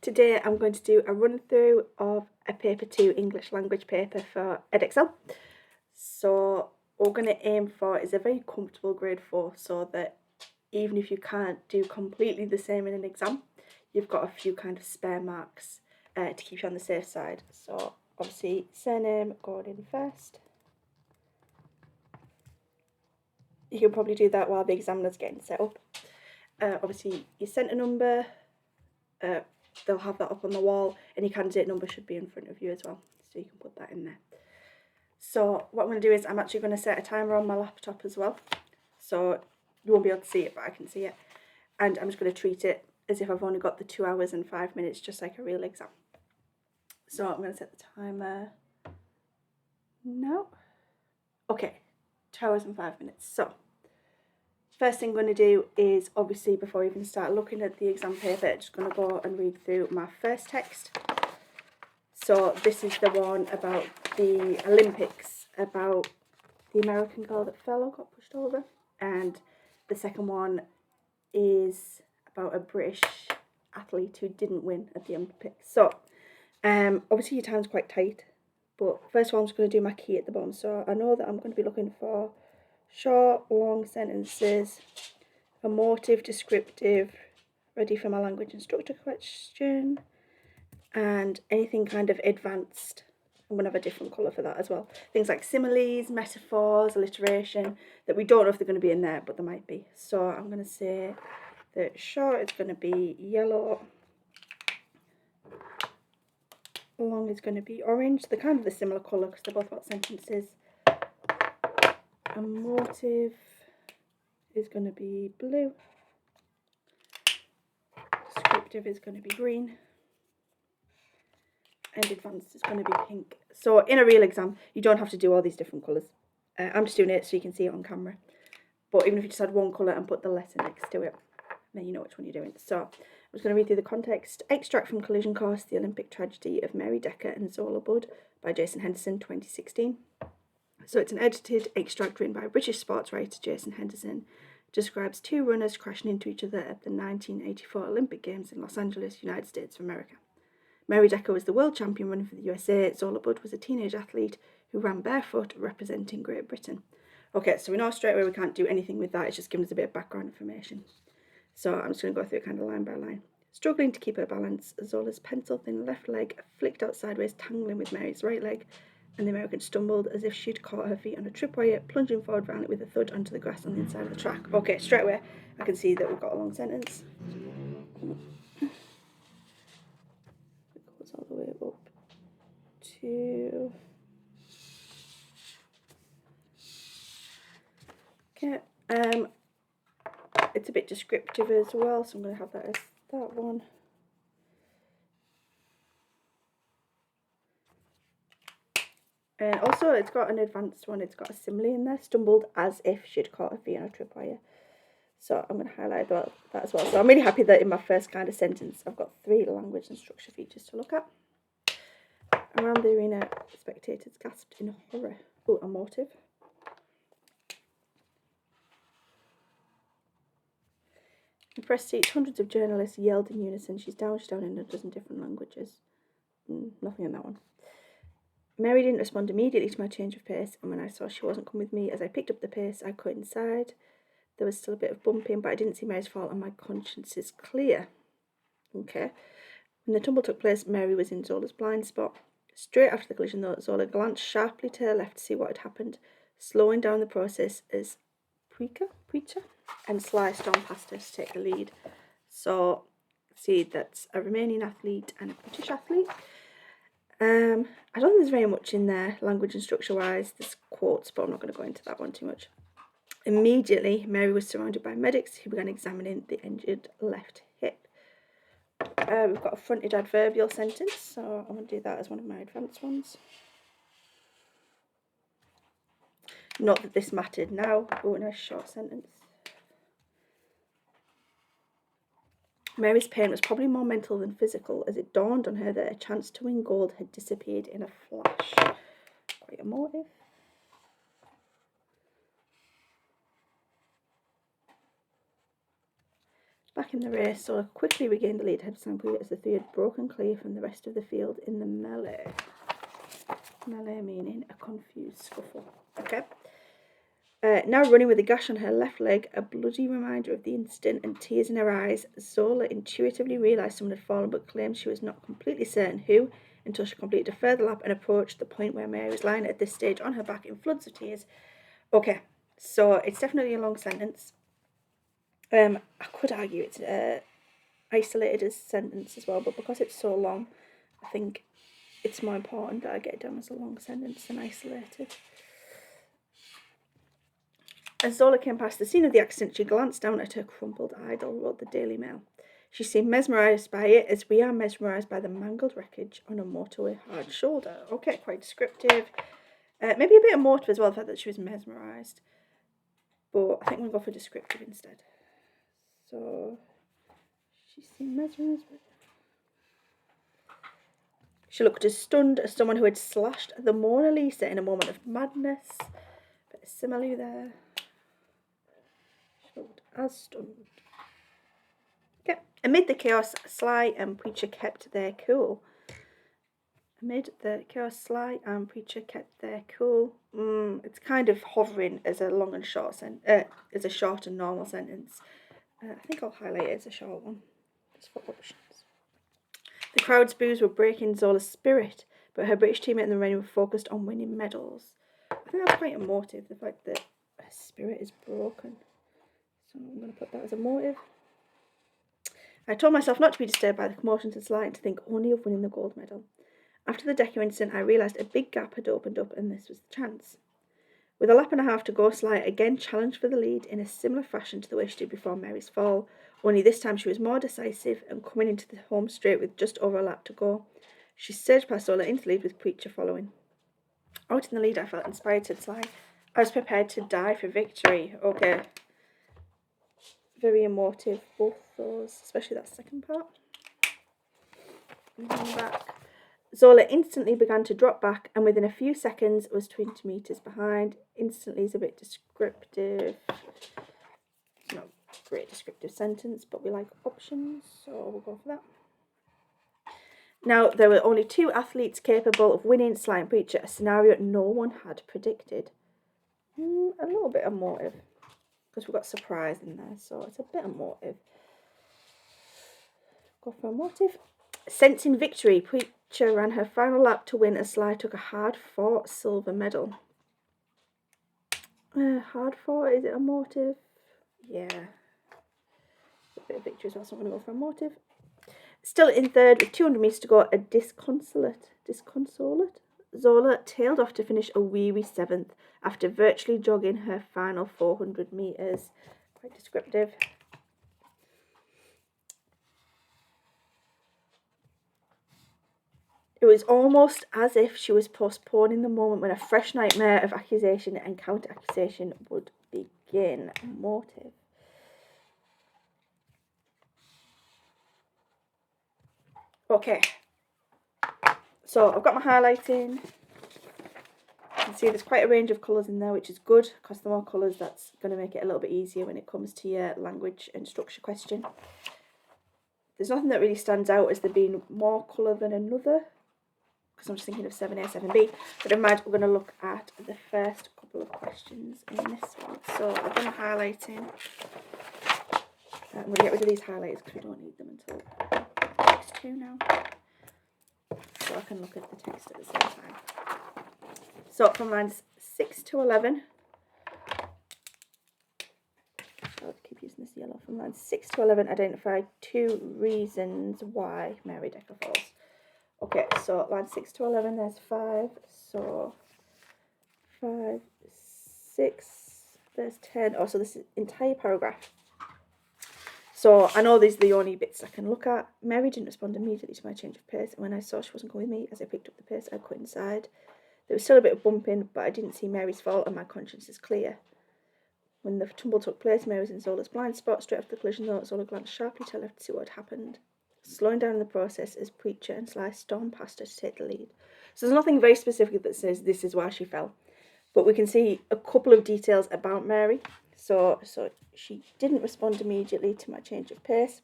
Today I'm going to do a run through of a paper 2 English language paper for Edexcel. So what we're going to aim for is a very comfortable grade 4, so that even if you can't do completely the same in an exam, you've got a few kind of spare marks to keep you on the safe side. So obviously surname going in first. You can probably do that while the examiner's getting set up. Obviously your centre number, they'll have that up on the wall, and your candidate number should be in front of you as well, so you can put that in there. So what I'm going to do is I'm actually going to set a timer on my laptop as well, so you won't be able to see it, but I can see it, and I'm just going to treat it as if I've only got the 2 hours and 5 minutes, just like a real exam. So I'm going to set the timer now. Okay, 2 hours and 5 minutes. So first thing I'm going to do is, obviously before I even start looking at the exam paper, I'm just going to go and read through my first text. So this is the one about the Olympics, about the American girl that fell or got pushed over, and the second one is about a British athlete who didn't win at the Olympics. So obviously your time's quite tight, but first of all I'm just going to do my key at the bottom. So I know that I'm going to be looking for short, long sentences, emotive, descriptive, ready for my language and structure question, and anything kind of advanced. I'm going to have a different colour for that as well. Things like similes, metaphors, alliteration, that we don't know if they're going to be in there, but they might be. So I'm going to say that short is going to be yellow, long is going to be orange. They're kind of the similar colour because they're both about sentences. Emotive is going to be blue. Descriptive is going to be green. And advanced is going to be pink. So in a real exam, you don't have to do all these different colours. I'm just doing it so you can see it on camera. But even if you just had one colour and put the letter next to it, then you know which one you're doing. So I'm just going to read through the context. Extract from Collision Course, The Olympic Tragedy of Mary Decker and Zola Budd by Jason Henderson, 2016. So it's an edited extract written by British sports writer Jason Henderson. Describes 2 runners crashing into each other at the 1984 Olympic Games in Los Angeles, United States of America. Mary Decker was the world champion running for the USA. Zola Budd was a teenage athlete who ran barefoot representing Great Britain. Okay, so we know straight away we can't do anything with that. It's just giving us a bit of background information. So I'm just going to go through it kind of line by line. Struggling to keep her balance, Zola's pencil-thin left leg flicked out sideways, tangling with Mary's right leg, and the American stumbled as if she'd caught her feet on a tripwire, plunging forward violently with a thud onto the grass on the inside of the track. Okay, straight away I can see that we've got a long sentence. All the way up to it's a bit descriptive as well, so I'm going to have that as that one. And also it's got an advanced one, it's got a simile in there, stumbled as if she'd caught her feet on a tripwire. So I'm going to highlight that as well. So I'm really happy that in my first kind of sentence I've got 3 language and structure features to look at. Around the arena, spectators gasped in horror. Oh, emotive. In press seats, hundreds of journalists yelled in unison, she's down in a dozen different languages. Nothing in that one. Mary didn't respond immediately to my change of pace, and when I saw she wasn't coming with me, as I picked up the pace, I cut inside. There was still a bit of bumping, but I didn't see Mary's fall, and my conscience is clear. Okay. When the tumble took place, Mary was in Zola's blind spot. Straight after the collision, though, Zola glanced sharply to her left to see what had happened, slowing down the process as Preacher and Sly stormed past her to take the lead. So, see, that's a Romanian athlete and a British athlete. I don't think there's very much in there, language and structure-wise. There's quotes, but I'm not going to go into that one too much. Immediately, Mary was surrounded by medics who began examining the injured left hip. We've got a fronted adverbial sentence, so I'm going to do that as one of my advanced ones. Not that this mattered now. Oh, a nice short sentence. Mary's pain was probably more mental than physical, as it dawned on her that a chance to win gold had disappeared in a flash. Quite emotive. Back in the race, Zola quickly regained the lead ahead of Sanguine as the three had broken clear from the rest of the field in the melee. Melee meaning a confused scuffle. Okay. Now running with a gash on her left leg, a bloody reminder of the incident and tears in her eyes, Zola intuitively realised someone had fallen but claimed she was not completely certain who, until she completed a further lap and approached the point where Mary was lying at this stage on her back in floods of tears. Okay, so it's definitely a long sentence. I could argue it's isolated as sentence as well, but because it's so long, I think it's more important that I get it down as a long sentence than isolated. As Zola came past the scene of the accident, she glanced down at her crumpled idol, wrote the Daily Mail. She seemed mesmerised by it as we are mesmerised by the mangled wreckage on a motorway hard shoulder. Okay, quite descriptive. Maybe a bit emotive as well, the fact that she was mesmerised. But I think we'll go for descriptive instead. So, she seemed mesmerised. She looked as stunned as someone who had slashed the Mona Lisa in a moment of madness. Bit of simile there. She looked as stunned. Okay. Amid the chaos, Sly and Preacher kept their cool. Amid the chaos, Sly and Preacher kept their cool. It's kind of hovering as a long and short as a short and normal sentence. I think I'll highlight it as a short one, just for options. The crowd's boos were breaking Zola's spirit, but her British teammate in the rain were focused on winning medals. I think that's quite a motive, the fact that her spirit is broken. So I'm going to put that as a motive. I told myself not to be disturbed by the commotions and Sly and to think only of winning the gold medal. After the Deco incident, I realised a big gap had opened up and this was the chance. With a lap and a half to go, Sly again challenged for the lead in a similar fashion to the way she did before Mary's fall, only this time she was more decisive and coming into the home straight with just over a lap to go. She surged past Zola into the lead with Preacher following. Out in the lead, I felt inspired, said Sly. I was prepared to die for victory. Okay. Very emotive, both those, especially that second part. Moving back. Zola instantly began to drop back and within a few seconds was 20 metres behind. Instantly is a bit descriptive. It's not a great descriptive sentence, but we like options, so we'll go for that. Now, there were only two athletes capable of winning Sly and Preacher, a scenario no one had predicted. A little bit of motive, because we've got surprise in there, so it's a bit of motive. Go for a motive. Sensing victory, Preacher ran her final lap to win as Sly took a hard-fought silver medal. Hard-fought, is it a motive? Yeah. A bit of victory as well, so I'm going to go for a motive. Still in third with 200 metres to go, a disconsolate Zola tailed off to finish a weary 7th after virtually jogging her final 400 metres. Quite descriptive. It was almost as if she was postponing the moment when a fresh nightmare of accusation and counter-accusation would begin. Motive. Okay. So I've got my highlighting. You can see there's quite a range of colours in there, which is good, because the more colours, that's going to make it a little bit easier when it comes to your language and structure question. There's nothing that really stands out as there being more colour than another, because I'm just thinking of 7A, 7B. But never mind, we're going to look at the first couple of questions in this one. So I've done highlighting. I'm going to get rid of these highlighters because we don't need them until text 2 now. So I can look at the text at the same time. So from lines 6 to 11, I'll keep using this yellow. From lines 6 to 11, identify 2 reasons why Mary Decker falls. Okay, so line 6 to 11, there's 5, so 5, 6, there's 10. Oh, so this is entire paragraph. So I know these are the only bits I can look at. Mary didn't respond immediately to my change of pace, and when I saw she wasn't going with me, as I picked up the pace, I cut inside. There was still a bit of bumping, but I didn't see Mary's fault, and my conscience is clear. When the tumble took place, Mary was in Zola's blind spot. Straight after the collision, though, Zola glanced sharply to her left to see what had happened, slowing down in the process as Preacher and Sly stormed past her to take the lead. So there's nothing very specific that says this is why she fell, but we can see a couple of details about Mary. So she didn't respond immediately to my change of pace.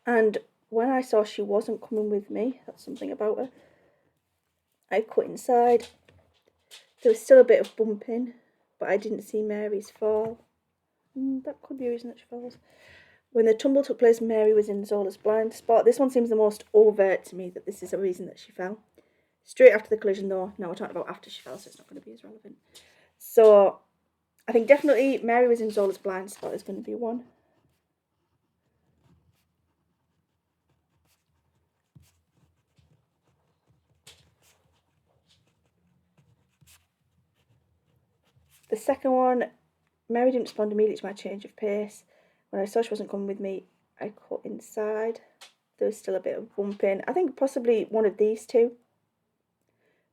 And when I saw she wasn't coming with me, that's something about her, I cut inside. There was still a bit of bumping, but I didn't see Mary's fall. That could be a reason that she falls. When the tumble took place, Mary was in Zola's blind spot. This one seems the most overt to me, that this is a reason that she fell. Straight after the collision, though, now we're talking about after she fell, so it's not going to be as relevant. So I think definitely Mary was in Zola's blind spot is going to be one. The second one, Mary didn't respond immediately to my change of pace. When I saw she wasn't coming with me, I cut inside. There was still a bit of bumping. I think possibly one of these two,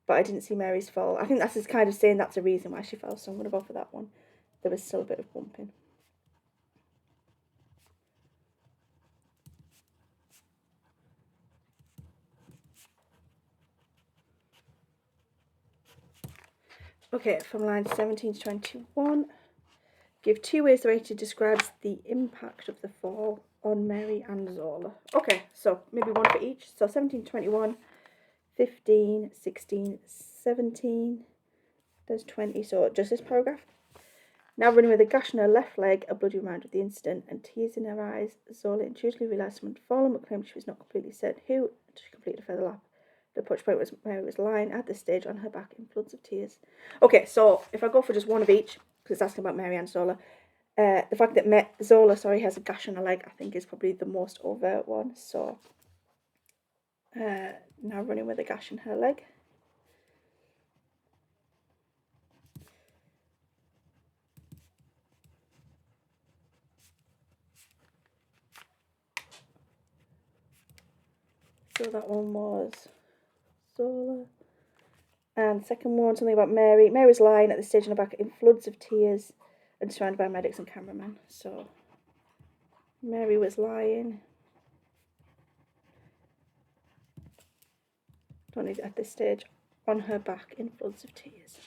but I didn't see Mary's fall. I think that's kind of saying that's a reason why she fell, so I'm going to go for that one. There was still a bit of bumping. Okay, from line 17 to 21, give 2 ways the writer describes the impact of the fall on Mary and Zola. Okay, so maybe one for each. So 17 to 21, 15, 16, 17, there's 20, so just this paragraph. Now running with a gash in her left leg, a bloody reminder of the incident, and tears in her eyes, Zola intuitively realised someone had fallen, but claimed she was not completely certain who, and she completed a further lap. The touch point was Mary was lying at this stage on her back in floods of tears. Okay, so if I go for just one of each, because it's asking about Mary and Zola, the fact that Zola has a gash on her leg, I think is probably the most overt one. So now running with a gash in her leg. So that one was Zola. And the second one, something about Mary. Mary was lying at the stage on her back in floods of tears and surrounded by medics and cameramen. So Mary was lying. Don't need it at this stage. On her back in floods of tears.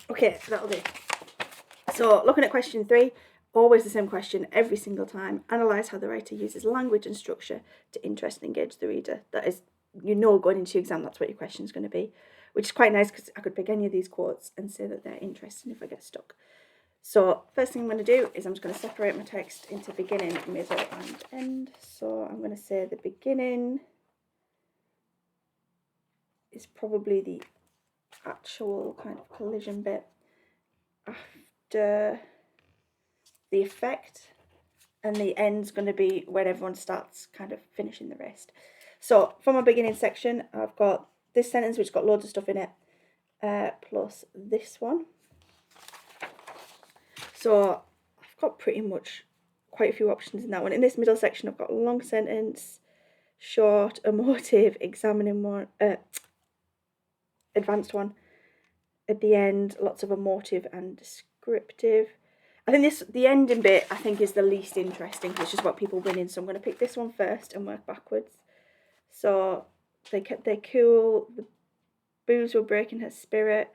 Okay, that'll do. So looking at question 3, always the same question every single time. Analyse how the writer uses language and structure to interest and engage the reader. That is, going into your exam, that's what your question is going to be, which is quite nice because I could pick any of these quotes and say that they're interesting if I get stuck. So first thing I'm going to do is I'm just going to separate my text into beginning, middle and end. So I'm going to say the beginning is probably the actual kind of collision bit. After the effect, and the end's going to be when everyone starts kind of finishing the rest. So for my beginning section, I've got this sentence which got loads of stuff in it, plus this one. So I've got pretty much quite a few options in that one. In this middle section, I've got a long sentence, short, emotive, examining one, advanced one. At the end, lots of emotive and descriptive. I think the ending bit, I think, is the least interesting because it's just about people winning. So I'm going to pick this one first and work backwards. So they kept their cool. The booze were breaking her spirit.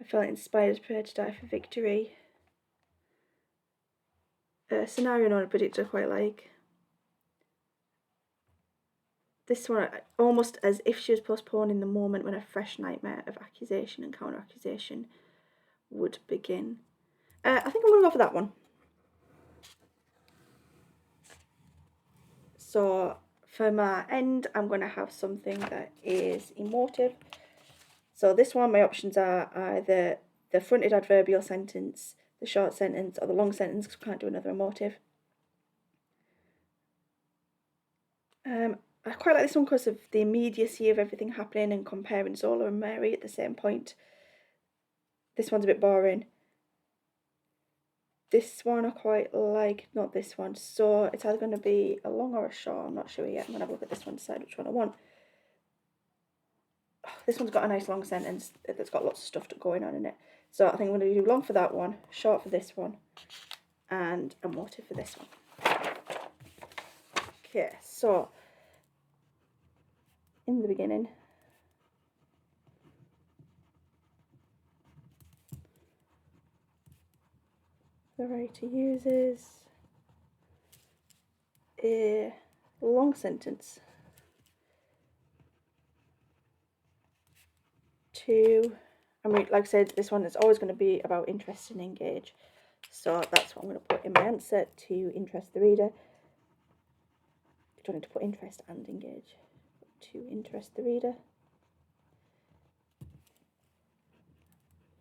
I felt inspired, prepared to die for victory. Scenario no one predictor I quite like. This one, almost as if she was postponing the moment when a fresh nightmare of accusation and counter-accusation would begin. I think I'm going to go for that one. So for my end, I'm going to have something that is emotive. So this one, my options are either the fronted adverbial sentence, the short sentence, or the long sentence, because we can't do another emotive. I quite like this one because of the immediacy of everything happening and comparing Zola and Mary at the same point. This one's a bit boring. This one I quite like, not this one. So it's either going to be a long or a short. I'm not sure yet. I'm going to have a look at this one, decide which one I want. This one's got a nice long sentence that's got lots of stuff going on in it. So I think I'm going to do long for that one, short for this one, and emotive for this one. Okay, so in the beginning, the writer uses a long sentence to, I mean, like I said, this one is always going to be about interest and engage. So that's what I'm going to put in my answer, to interest the reader. You don't need to put interest and engage. To interest the reader.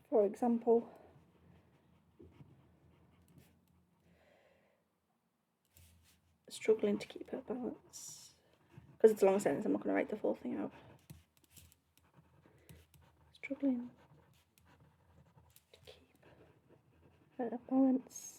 For example, struggling to keep her balance. Because it's a long sentence, I'm not going to write the full thing out. Struggling to keep her balance.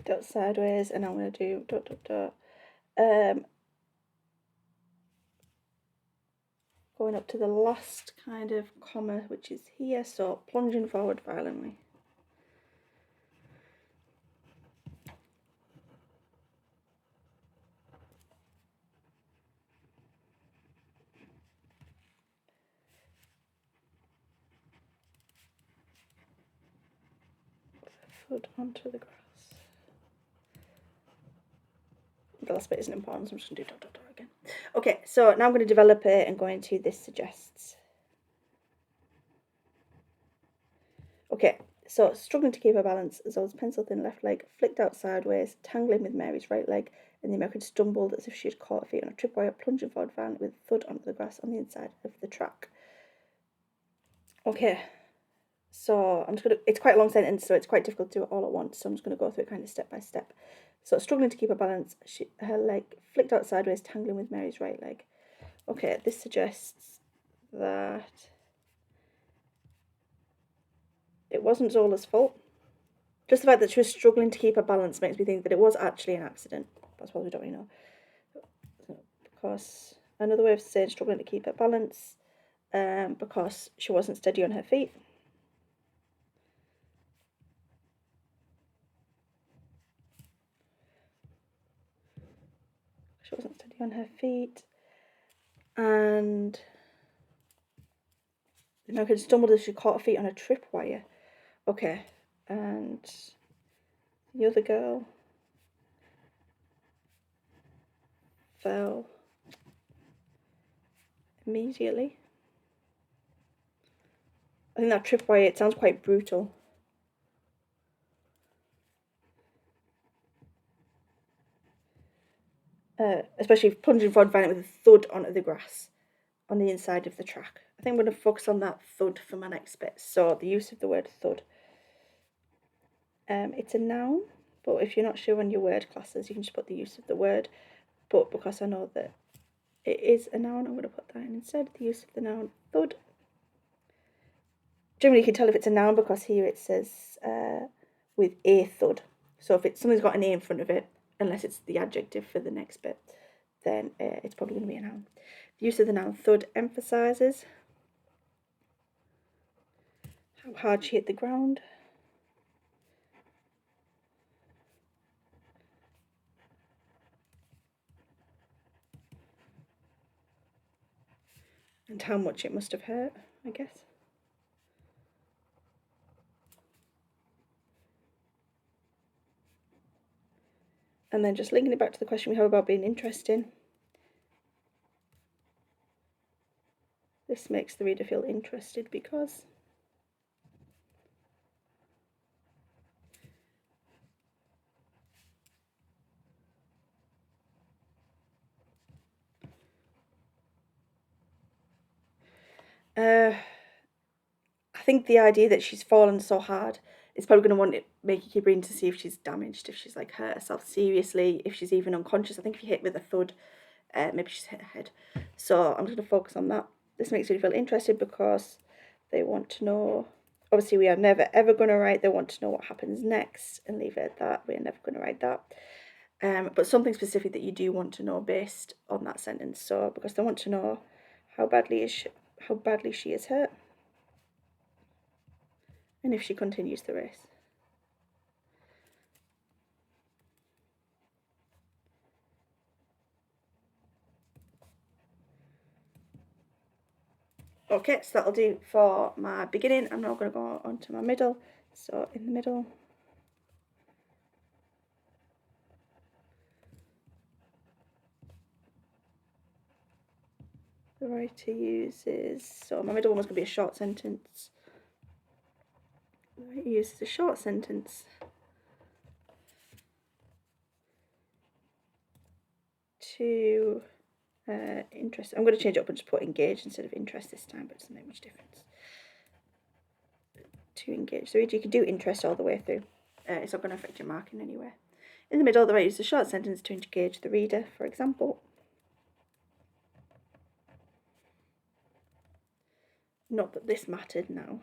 Dot sideways, and I'm going to do dot dot dot. Going up to the last kind of comma, which is here, so plunging forward violently. Foot onto the grass. The last bit isn't important, so I'm just going to do dot dot dot again. Okay, so now I'm going to develop it and go into this suggests. Okay, so struggling to keep her balance, Zoe's pencil-thin left leg flicked out sideways, tangling with Mary's right leg, and the American stumbled as if she had caught her feet on a tripwire, plunging forward violently with a thud onto the grass on the inside of the track. Okay, so I'm just going to, it's quite a long sentence, so it's quite difficult to do it all at once, so I'm just going to go through it kind of step by step. So struggling to keep her balance, her leg flicked out sideways, tangling with Mary's right leg. Okay, this suggests that it wasn't Zola's fault. Just the fact that she was struggling to keep her balance makes me think that it was actually an accident. That's what we don't really know. Because another way of saying struggling to keep her balance, because she wasn't steady on her feet. She wasn't steady on her feet. And the American stumbled as she caught her feet on a tripwire. Okay, and the other girl fell immediately. I think that tripwire, it sounds quite brutal. Especially plunging forward violently with a thud onto the grass on the inside of the track. I think I'm going to focus on that thud for my next bit. So the use of the word thud. It's a noun, but if you're not sure on your word classes, you can just put the use of the word. But because I know that it is a noun, I'm going to put that in instead. The use of the noun thud. Generally, you can tell if it's a noun because here it says with a thud. So if something's got an A in front of it, unless it's the adjective for the next bit, then it's probably going to be a noun. The use of the noun thud emphasises how hard she hit the ground. And how much it must have hurt, I guess. And then just linking it back to the question we have about being interesting. This makes the reader feel interested because I think the idea that she's fallen so hard is probably going to want to make you keep reading to see if she's damaged, if she's like hurt herself seriously, if she's even unconscious. I think if you hit with a thud, maybe she's hit her head. So I'm just going to focus on that. This makes you feel interested because they want to know. Obviously, we are never ever going to write they want to know what happens next and leave it at that. We are never going to write that. But something specific that you do want to know based on that sentence. So because they want to know how how badly she is hurt, and if she continues the race. Okay, so that'll do for my beginning. I'm now going to go on to my middle. So in the middle, the writer uses, so my middle one was going to be a short sentence. The writer uses a short sentence to interest. I'm going to change it up and just put engage instead of interest this time, but it doesn't make much difference. To engage the reader, you can do interest all the way through. It's not going to affect your marking anywhere. In the middle, the writer uses a short sentence to engage the reader. For example, not that this mattered now.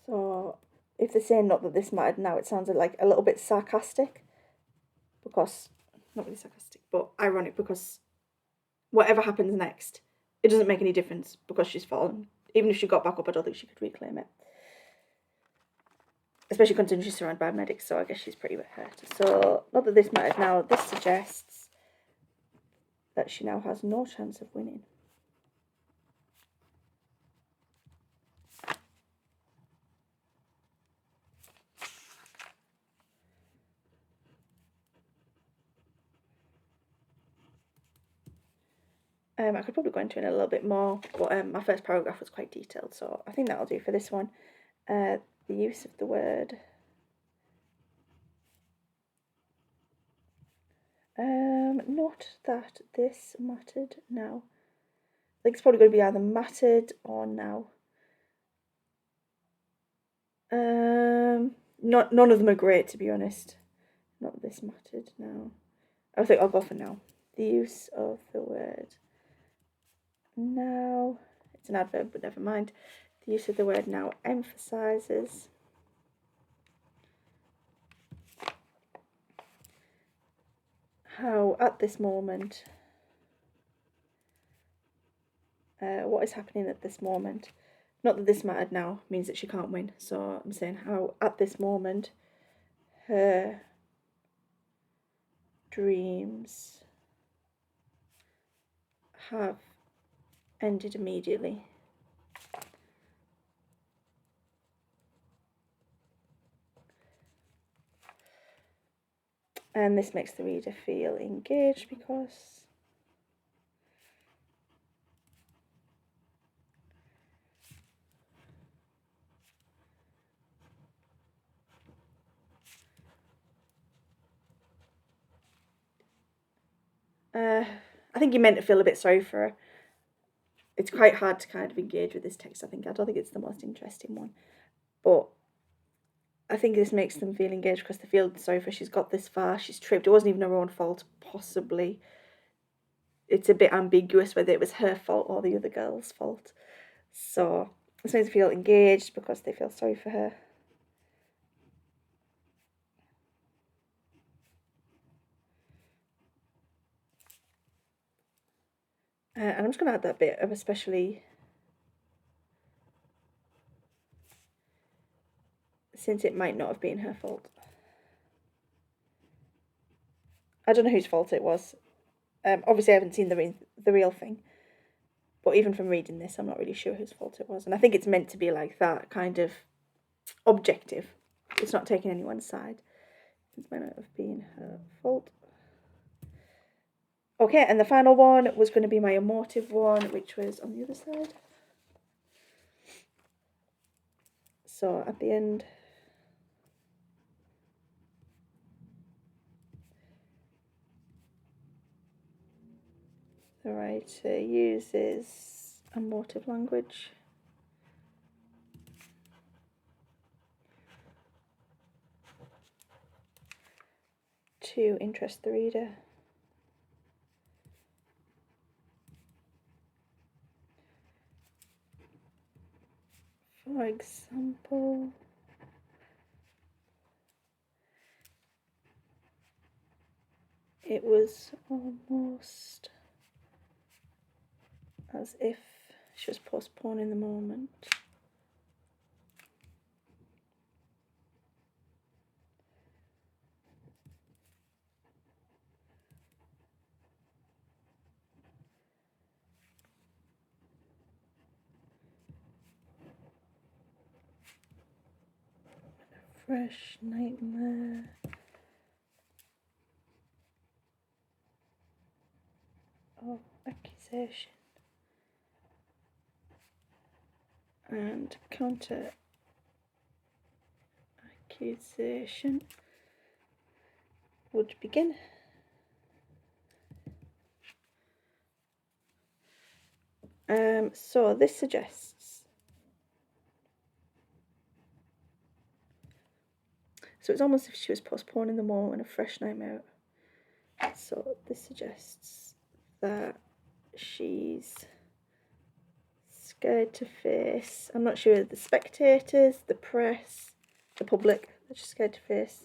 So if they're saying not that this mattered now, it sounds like a little bit sarcastic, because, not really sarcastic, but ironic, because whatever happens next, it doesn't make any difference because she's fallen. Even if she got back up, I don't think she could reclaim it. Especially considering she's surrounded by medics, so I guess she's pretty hurt. So, not that this mattered now, this suggests that she now has no chance of winning. I could probably go into it a little bit more, but my first paragraph was quite detailed, so I think that'll do for this one. The use of the word not that this mattered now. I think it's probably going to be either mattered or now. None of them are great, to be honest. Not this mattered now. I think I'll go for now. The use of the word now. It's an adverb, but never mind. The use of the word now emphasises how at this moment, what is happening at this moment. Not that this mattered now means that she can't win. So I'm saying how at this moment her dreams have ended immediately. And this makes the reader feel engaged because I think you're meant to feel a bit sorry for her. It's quite hard to kind of engage with this text, I think. I don't think it's the most interesting one. But I think this makes them feel engaged because they feel sorry for her. She's got this far, she's tripped. It wasn't even her own fault, possibly. It's a bit ambiguous whether it was her fault or the other girl's fault. So this makes them feel engaged because they feel sorry for her. And I'm just going to add that bit of especially since it might not have been her fault. I don't know whose fault it was. Obviously, I haven't seen the real thing. But even from reading this, I'm not really sure whose fault it was. And I think it's meant to be like that, kind of objective. It's not taking anyone's side. It might not have been her fault. Okay, and the final one was going to be my emotive one, which was on the other side. So at the end, the writer uses emotive language to interest the reader. For example, it was almost as if she was postponing the moment. Fresh nightmare. Of accusation and counter accusation would begin. So this suggests, so it's almost as if she was postponing the moment of fresh nightmare. So this suggests that she's scared to face, I'm not sure, the spectators, the press, the public, that she's scared to face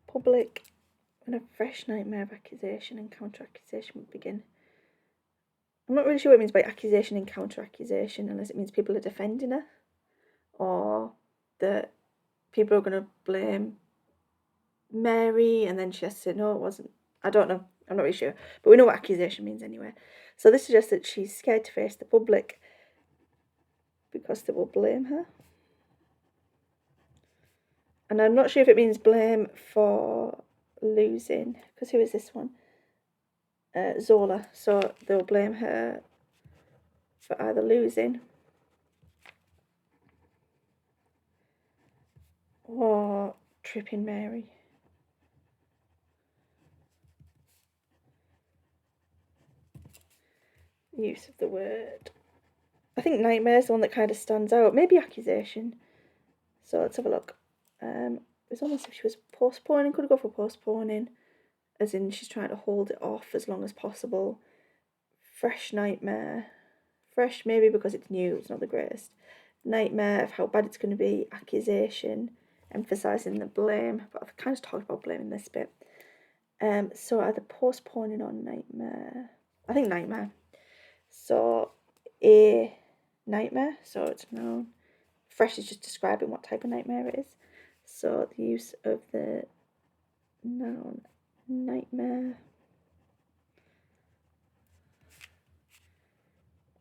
public when a fresh nightmare of accusation and counter-accusation would begin. I'm not really sure what it means by accusation and counter-accusation, unless it means people are defending her, or that people are going to blame Mary and then she has to say, no, it wasn't. I don't know. I'm not really sure. But we know what accusation means anyway. So this suggests that she's scared to face the public because they will blame her. And I'm not sure if it means blame for losing, because who is this one? Zola. So they'll blame her for either losing or tripping Mary. Use of the word. I think nightmare is the one that kind of stands out. Maybe accusation. So let's have a look. It was almost as if she was postponing. Could go for postponing, as in she's trying to hold it off as long as possible. Fresh nightmare. Fresh maybe because it's new, it's not the greatest. Nightmare of how bad it's going to be. Accusation, emphasising the blame. But I've kind of talked about blame in this bit. So either postponing or nightmare. I think nightmare. So a nightmare, so it's a noun. Fresh is just describing what type of nightmare it is. So the use of the noun nightmare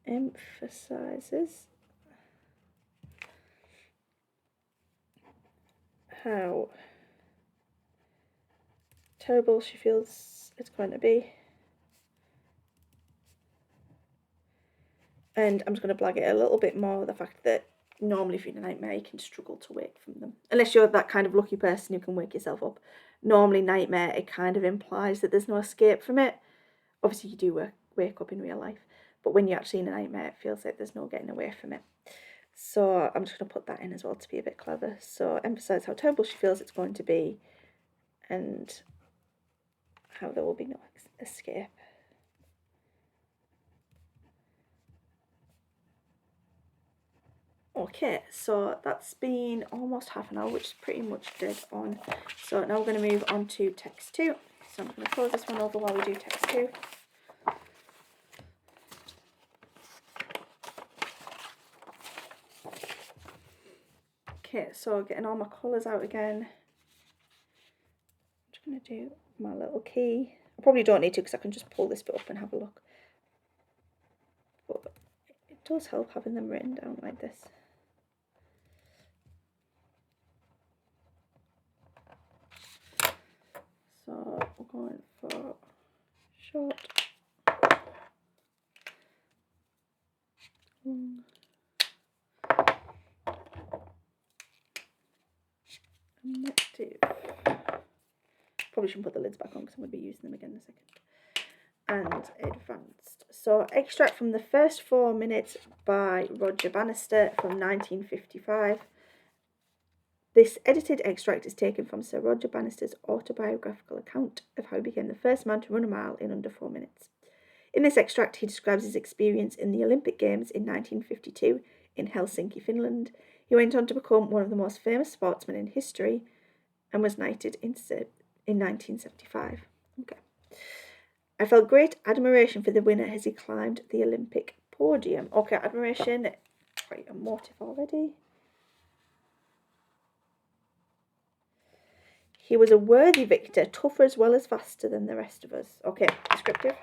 emphasises how terrible she feels it's going to be. And I'm just going to blag it a little bit more, the fact that normally if you're in a nightmare you can struggle to wake from them. Unless you're that kind of lucky person who can wake yourself up. Normally nightmare, it kind of implies that there's no escape from it. Obviously you do wake up in real life, but when you're actually in a nightmare it feels like there's no getting away from it. So I'm just going to put that in as well to be a bit clever. So emphasise how terrible she feels it's going to be and how there will be no escape. Okay, so that's been almost half an hour, which is pretty much dead on. So now we're going to move on to text 2. So I'm going to close this one over while we do text 2. Okay, so getting all my colours out again. I'm just going to do my little key. I probably don't need to because I can just pull this bit up and have a look. But it does help having them written down like this. So we're going for short, long, active. Probably shouldn't put the lids back on because I'm going to be using them again in a second. And advanced. So extract from the first 4 minutes by Roger Bannister from 1955. This edited extract is taken from Sir Roger Bannister's autobiographical account of how he became the first man to run a mile in under 4 minutes. In this extract, he describes his experience in the Olympic Games in 1952 in Helsinki, Finland. He went on to become one of the most famous sportsmen in history and was knighted in 1975. Okay. I felt great admiration for the winner as he climbed the Olympic podium. Okay, admiration, quite a motive already. He was a worthy victor, tougher as well as faster than the rest of us. Okay, descriptive.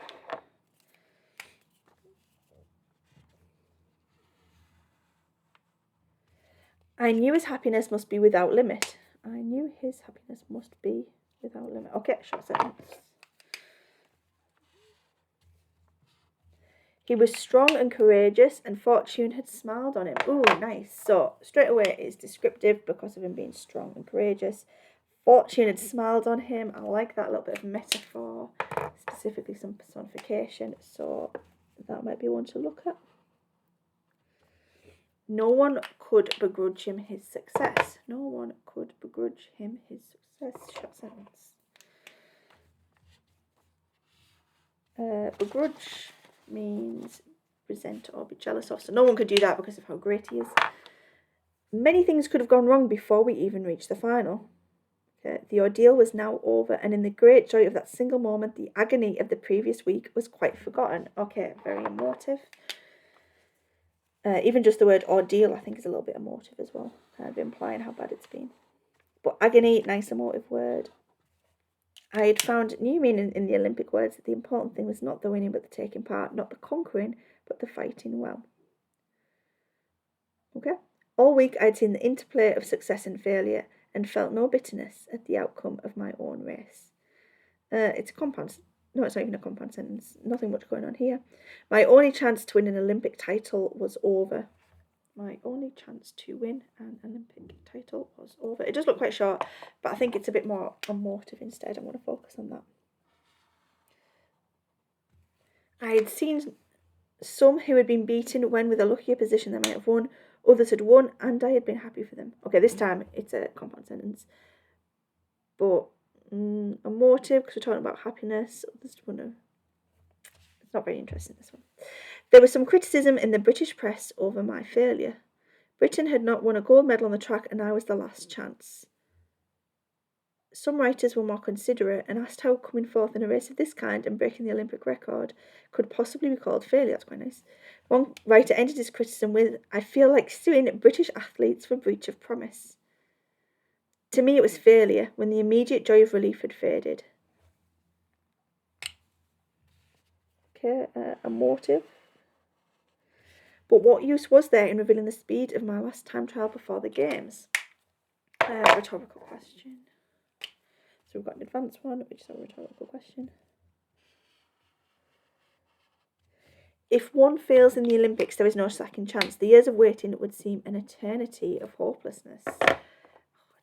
I knew his happiness must be without limit. I knew his happiness must be without limit. Okay, short sentence. He was strong and courageous, and fortune had smiled on him. Ooh, nice. So, straight away, it's descriptive because of him being strong and courageous. Fortune had smiled on him. I like that little bit of metaphor, specifically some personification. So, that might be one to look at. No one could begrudge him his success. No one could begrudge him his success. Short sentence. Begrudge means resent or be jealous of. So no one could do that because of how great he is. Many things could have gone wrong before we even reached the final. Okay. The ordeal was now over, and in the great joy of that single moment, the agony of the previous week was quite forgotten. Okay, very emotive. Even just the word ordeal, I think, is a little bit emotive as well, kind of implying how bad it's been. But agony, nice emotive word. I had found new meaning in the Olympic words that the important thing was not the winning but the taking part, not the conquering but the fighting well. Okay? All week I'd seen the interplay of success and failure and felt no bitterness at the outcome of my own race. It's a compound. No, it's not even a compound sentence. Nothing much going on here. My only chance to win an Olympic title was over. My only chance to win an Olympic title was over. It does look quite short, but I think it's a bit more emotive instead. I'm going to focus on that. I had seen some who had been beaten when with a luckier position they might have won. Others had won, and I had been happy for them. Okay, this time it's a compound sentence. But emotive, because we're talking about happiness. It's not very interesting, this one. There was some criticism in the British press over my failure. Britain had not won a gold medal on the track, and I was the last chance. Some writers were more considerate and asked how coming forth in a race of this kind and breaking the Olympic record could possibly be called failure. That's quite nice. One writer ended his criticism with, I feel like suing British athletes for breach of promise. To me, it was failure when the immediate joy of relief had faded. Okay, emotive. But what use was there in revealing the speed of my last time trial before the games? Rhetorical question. So we've got an advanced one, which is a rhetorical question. If one fails in the Olympics, there is no second chance. The years of waiting would seem an eternity of hopelessness.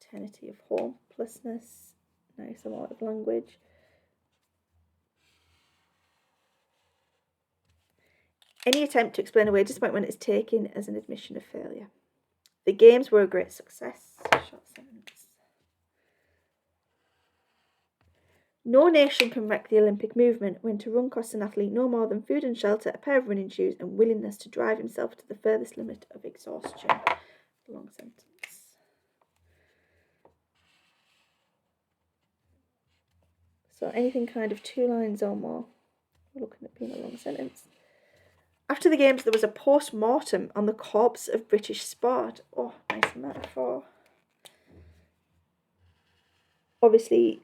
Eternity of hopelessness. Nice amount of language. Any attempt to explain away disappointment is taken as an admission of failure. The games were a great success. Short sentence. No nation can wreck the Olympic movement when to run costs an athlete no more than food and shelter, a pair of running shoes, and willingness to drive himself to the furthest limit of exhaustion. Long sentence. So anything kind of 2 lines or more. We're looking at being a long sentence. After the games, there was a post-mortem on the corpse of British sport. Oh, nice metaphor. Obviously,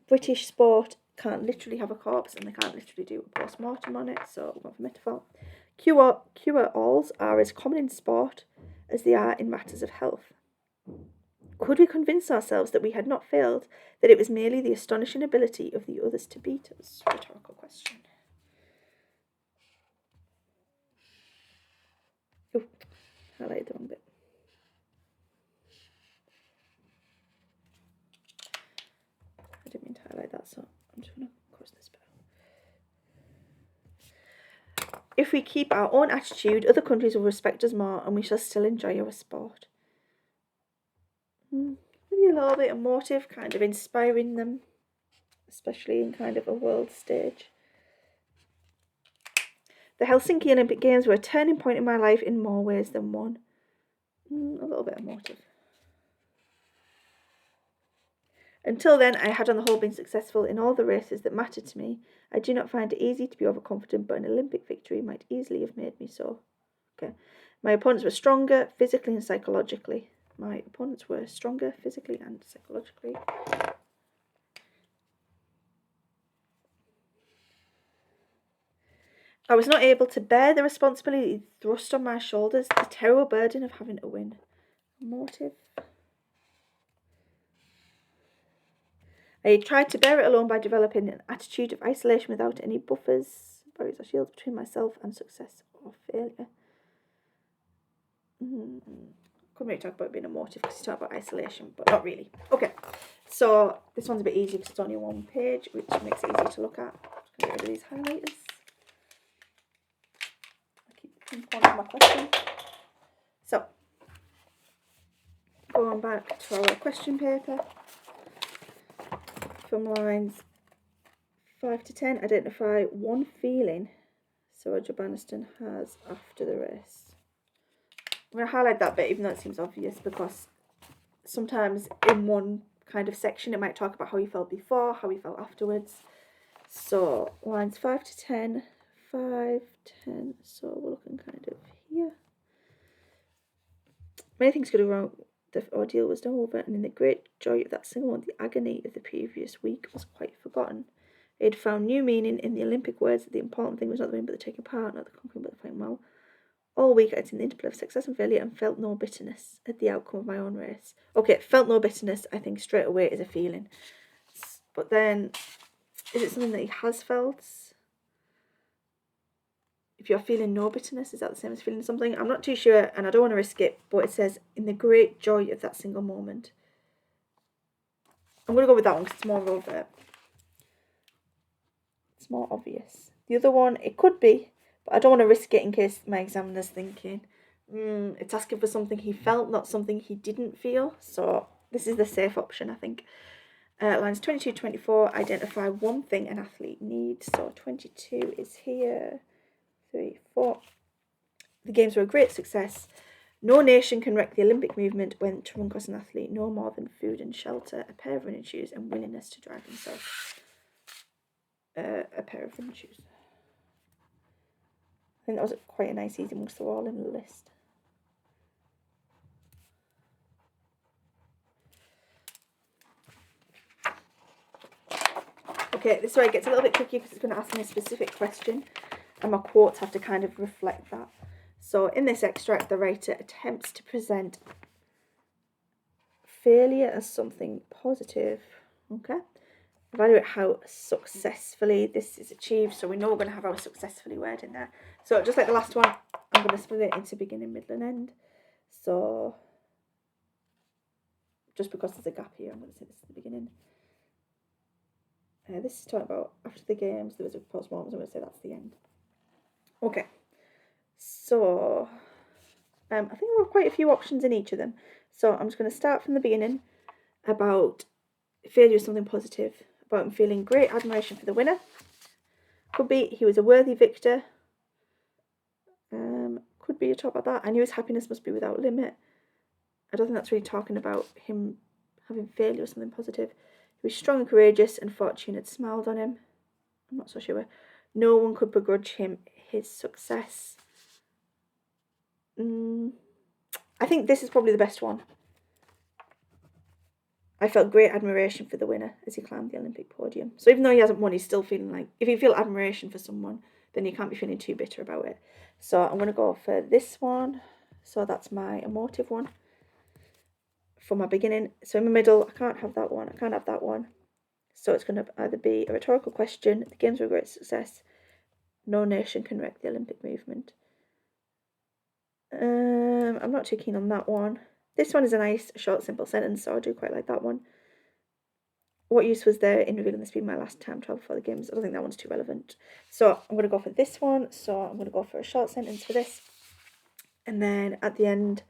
British sport can't literally have a corpse and they can't literally do a post-mortem on it, so we're going for metaphor. Cure-alls are as common in sport as they are in matters of health. Could we convince ourselves that we had not failed, that it was merely the astonishing ability of the others to beat us? Rhetorical question. Oh, highlighted the wrong bit. I didn't mean to highlight that, so I'm just going to cross this bit out. If we keep our own attitude, other countries will respect us more and we shall still enjoy our sport. Maybe a little bit emotive, kind of inspiring them, especially in kind of a world stage. The Helsinki Olympic Games were a turning point in my life in more ways than one. A little bit emotive. Until then, I had on the whole been successful in all the races that mattered to me. I do not find it easy to be overconfident, but an Olympic victory might easily have made me so. Okay. My opponents were stronger physically and psychologically. My opponents were stronger physically and psychologically. I was not able to bear the responsibility thrust on my shoulders, the terrible burden of having to win. Motive. I tried to bear it alone by developing an attitude of isolation without any buffers, barriers or shields between myself and success or failure. Couldn't really talk about being emotive because you talk about isolation, but not really. Okay, so this one's a bit easier because it's only one page, which makes it easier to look at. I'm just going to get rid of these highlighters. I keep pinpointing my question. So, going back to our question paper. From lines 5 to 10, identify one feeling Roger Banniston has after the race. I'm going to highlight that bit even though it seems obvious, because sometimes in one kind of section it might talk about how he felt before, how he felt afterwards. So lines 5 to 10, 5, 10, so we're looking kind of here. Many things could have wrong. The ordeal was now over, and in the great joy of that single moment, the agony of the previous week was quite forgotten. He had found new meaning in the Olympic words that the important thing was not the win but the taking part, not the conquering but the playing well. All week I'd seen the interplay of success and failure and felt no bitterness at the outcome of my own race. Okay, felt no bitterness, I think straight away is a feeling. But then, is it something that he has felt? If you're feeling no bitterness, is that the same as feeling something? I'm not too sure, and I don't want to risk it, but it says, in the great joy of that single moment. I'm going to go with that one because it's more overt. It's more obvious. The other one, it could be, but I don't want to risk it in case my examiner's thinking, it's asking for something he felt, not something he didn't feel. So this is the safe option, I think. Lines 22 to 24, identify one thing an athlete needs. So 22 is here. 3, 4. The games were a great success. No nation can wreck the Olympic movement when to run across an athlete no more than food and shelter, a pair of running shoes, and willingness to drive himself. A pair of running shoes. I think that was quite a nice easy one because they're all in the list. Okay, this is where it gets a little bit tricky because it's going to ask me a specific question and my quotes have to kind of reflect that. So in this extract, the writer attempts to present failure as something positive. Okay. Evaluate how successfully this is achieved. So we know we're going to have our successfully word in there. So just like the last one, I'm going to split it into beginning, middle and end. So just because there's a gap here, I'm going to say this is the beginning. This is talking about after the games, there was a postmortem, so I'm going to say that's the end. Okay. So I think there were quite a few options in each of them. So I'm just going to start from the beginning about failure is something positive, about him feeling great admiration for the winner. Could be he was a worthy victor. Could be a talk about that. I knew his happiness must be without limit. I don't think that's really talking about him having failure or something positive. He was strong and courageous, and fortune had smiled on him. I'm not so sure. No one could begrudge him his success. I think this is probably the best one. I felt great admiration for the winner as he climbed the Olympic podium. So even though he hasn't won, he's still feeling like, if you feel admiration for someone, then you can't be feeling too bitter about it. So I'm going to go for this one. So that's my emotive one for my beginning. So in the middle, I can't have that one. I can't have that one. So it's going to either be a rhetorical question, the games were a great success, no nation can wreck the Olympic movement. I'm not too keen on that one. This one is a nice, short, simple sentence, so I do quite like that one. What use was there in revealing this being my last time travel for the games? I don't think that one's too relevant. So I'm going to go for this one. So I'm going to go for a short sentence for this. And then at the end,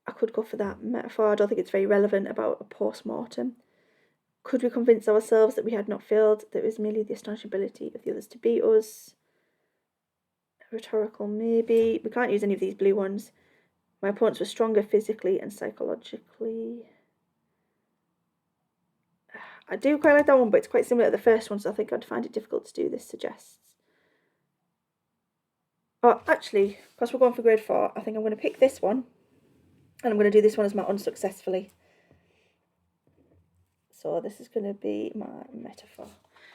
I could go for that metaphor. I don't think it's very relevant about a post-mortem. Could we convince ourselves that we had not failed, that it was merely the astonishing ability of the others to beat us? Rhetorical, maybe. We can't use any of these blue ones. My opponents were stronger physically and psychologically. I do quite like that one, but it's quite similar to the first one, so I think I'd find it difficult to do. This suggests. Oh, actually, because we're going for grade 4, I think I'm going to pick this one, and I'm going to do this one as my unsuccessfully. So this is going to be my metaphor.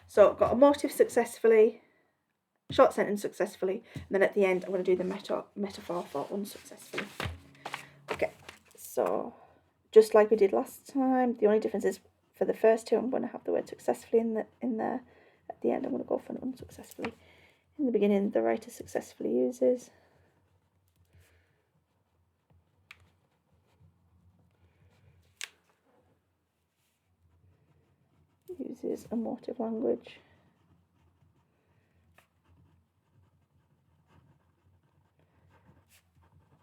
So I've got a motive successfully, short sentence successfully, and then at the end I'm going to do the metaphor for unsuccessfully. Okay, so just like we did last time, the only difference is for the first two I'm going to have the word successfully in there. At the end I'm going to go for an unsuccessfully. In the beginning the writer successfully uses emotive language.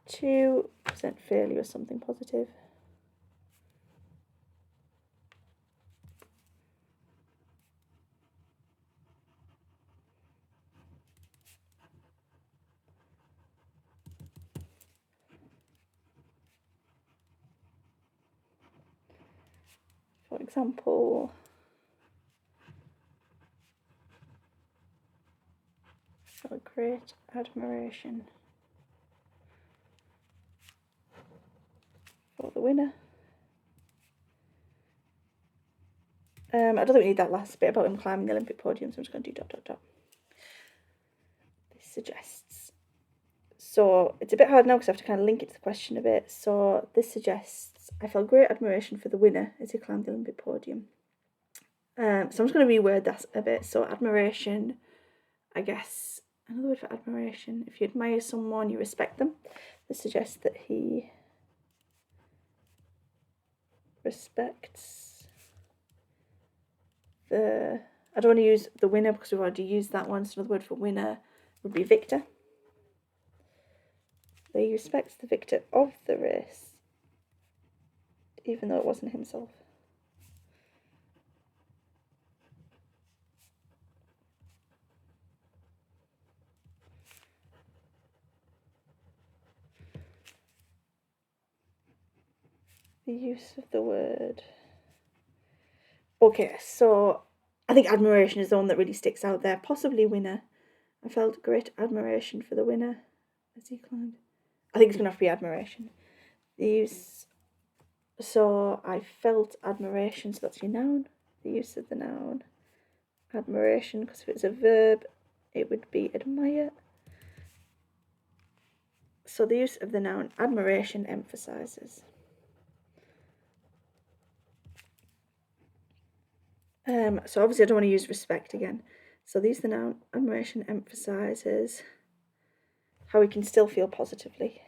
To present failure as something positive. For example, show great admiration for the winner. I don't think we need that last bit about him climbing the Olympic podium, so I'm just going to do ... This suggests. So it's a bit hard now because I have to kind of link it to the question a bit. So this suggests, I felt great admiration for the winner as he climbed the Olympic podium. So I'm just going to reword that a bit. So admiration, I guess, another word for admiration. If you admire someone, you respect them. This suggests that he respects the... I don't want to use the winner because we've already used that one. So another word for winner would be victor. That he respects the victor of the race, even though it wasn't himself. The use of the word. Okay, so I think admiration is the one that really sticks out there. Possibly winner. I felt great admiration for the winner as he climbed. I think it's going to have to be admiration. The use. So I felt admiration, so that's your noun. The use of the noun. Admiration, because if it's a verb, it would be admire. So the use of the noun admiration emphasises. So obviously I don't want to use respect again. So the use of the noun admiration emphasises how we can still feel positively.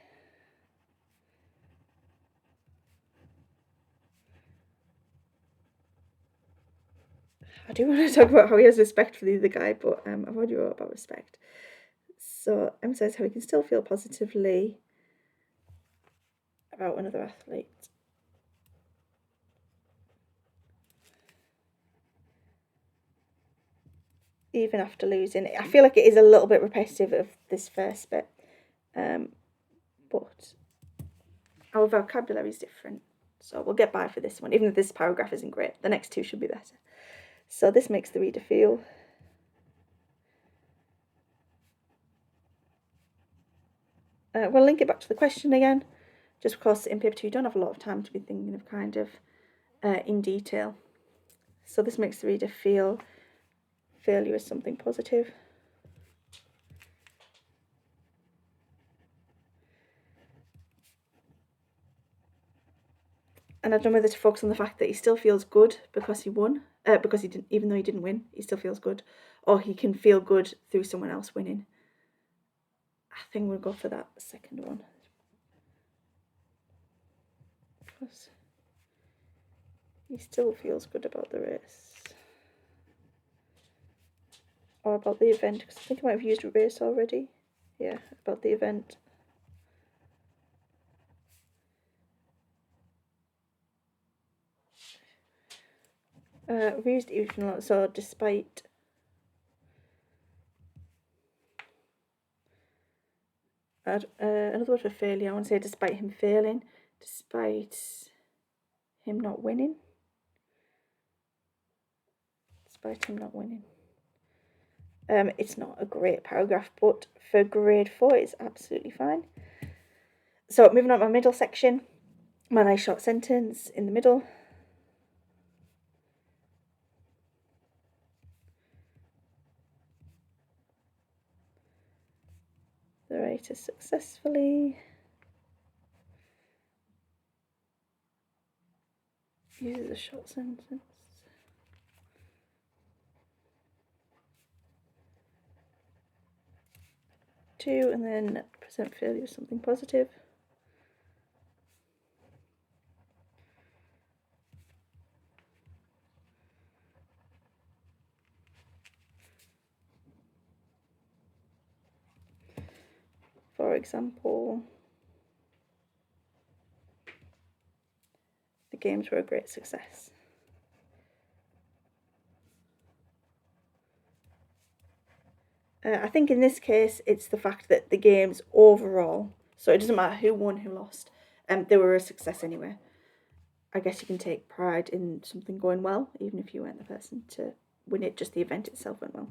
I do want to talk about how he has respect for the other guy, but I've already wrote about respect. So emphasise how we can still feel positively about another athlete. Even after losing. I feel like it is a little bit repetitive of this first bit, but our vocabulary is different. So we'll get by for this one, even if this paragraph isn't great. The next two should be better. So this makes the reader feel. We'll link it back to the question again, just because in paper 2 you don't have a lot of time to be thinking of kind of in detail. So this makes the reader feel failure is something positive. And I don't know whether to focus on the fact that he still feels good because he won, because he didn't, even though he didn't win, he still feels good, or he can feel good through someone else winning. I think we'll go for that second one. Because he still feels good about the race. Or about the event, because I think I might have used race already. Yeah, about the event. We used even a lot, so despite another word for failure. I want to say despite him failing, despite him not winning. Despite him not winning. It's not a great paragraph, but for grade 4 it's absolutely fine. So moving on to my middle section, my nice short sentence in the middle. The writer successfully uses a short sentence. To, and then present failure with something positive. For example, the games were a great success. I think in this case it's the fact that the games overall, so it doesn't matter who won, who lost, they were a success anyway. I guess you can take pride in something going well, even if you weren't the person to win it, just the event itself went well.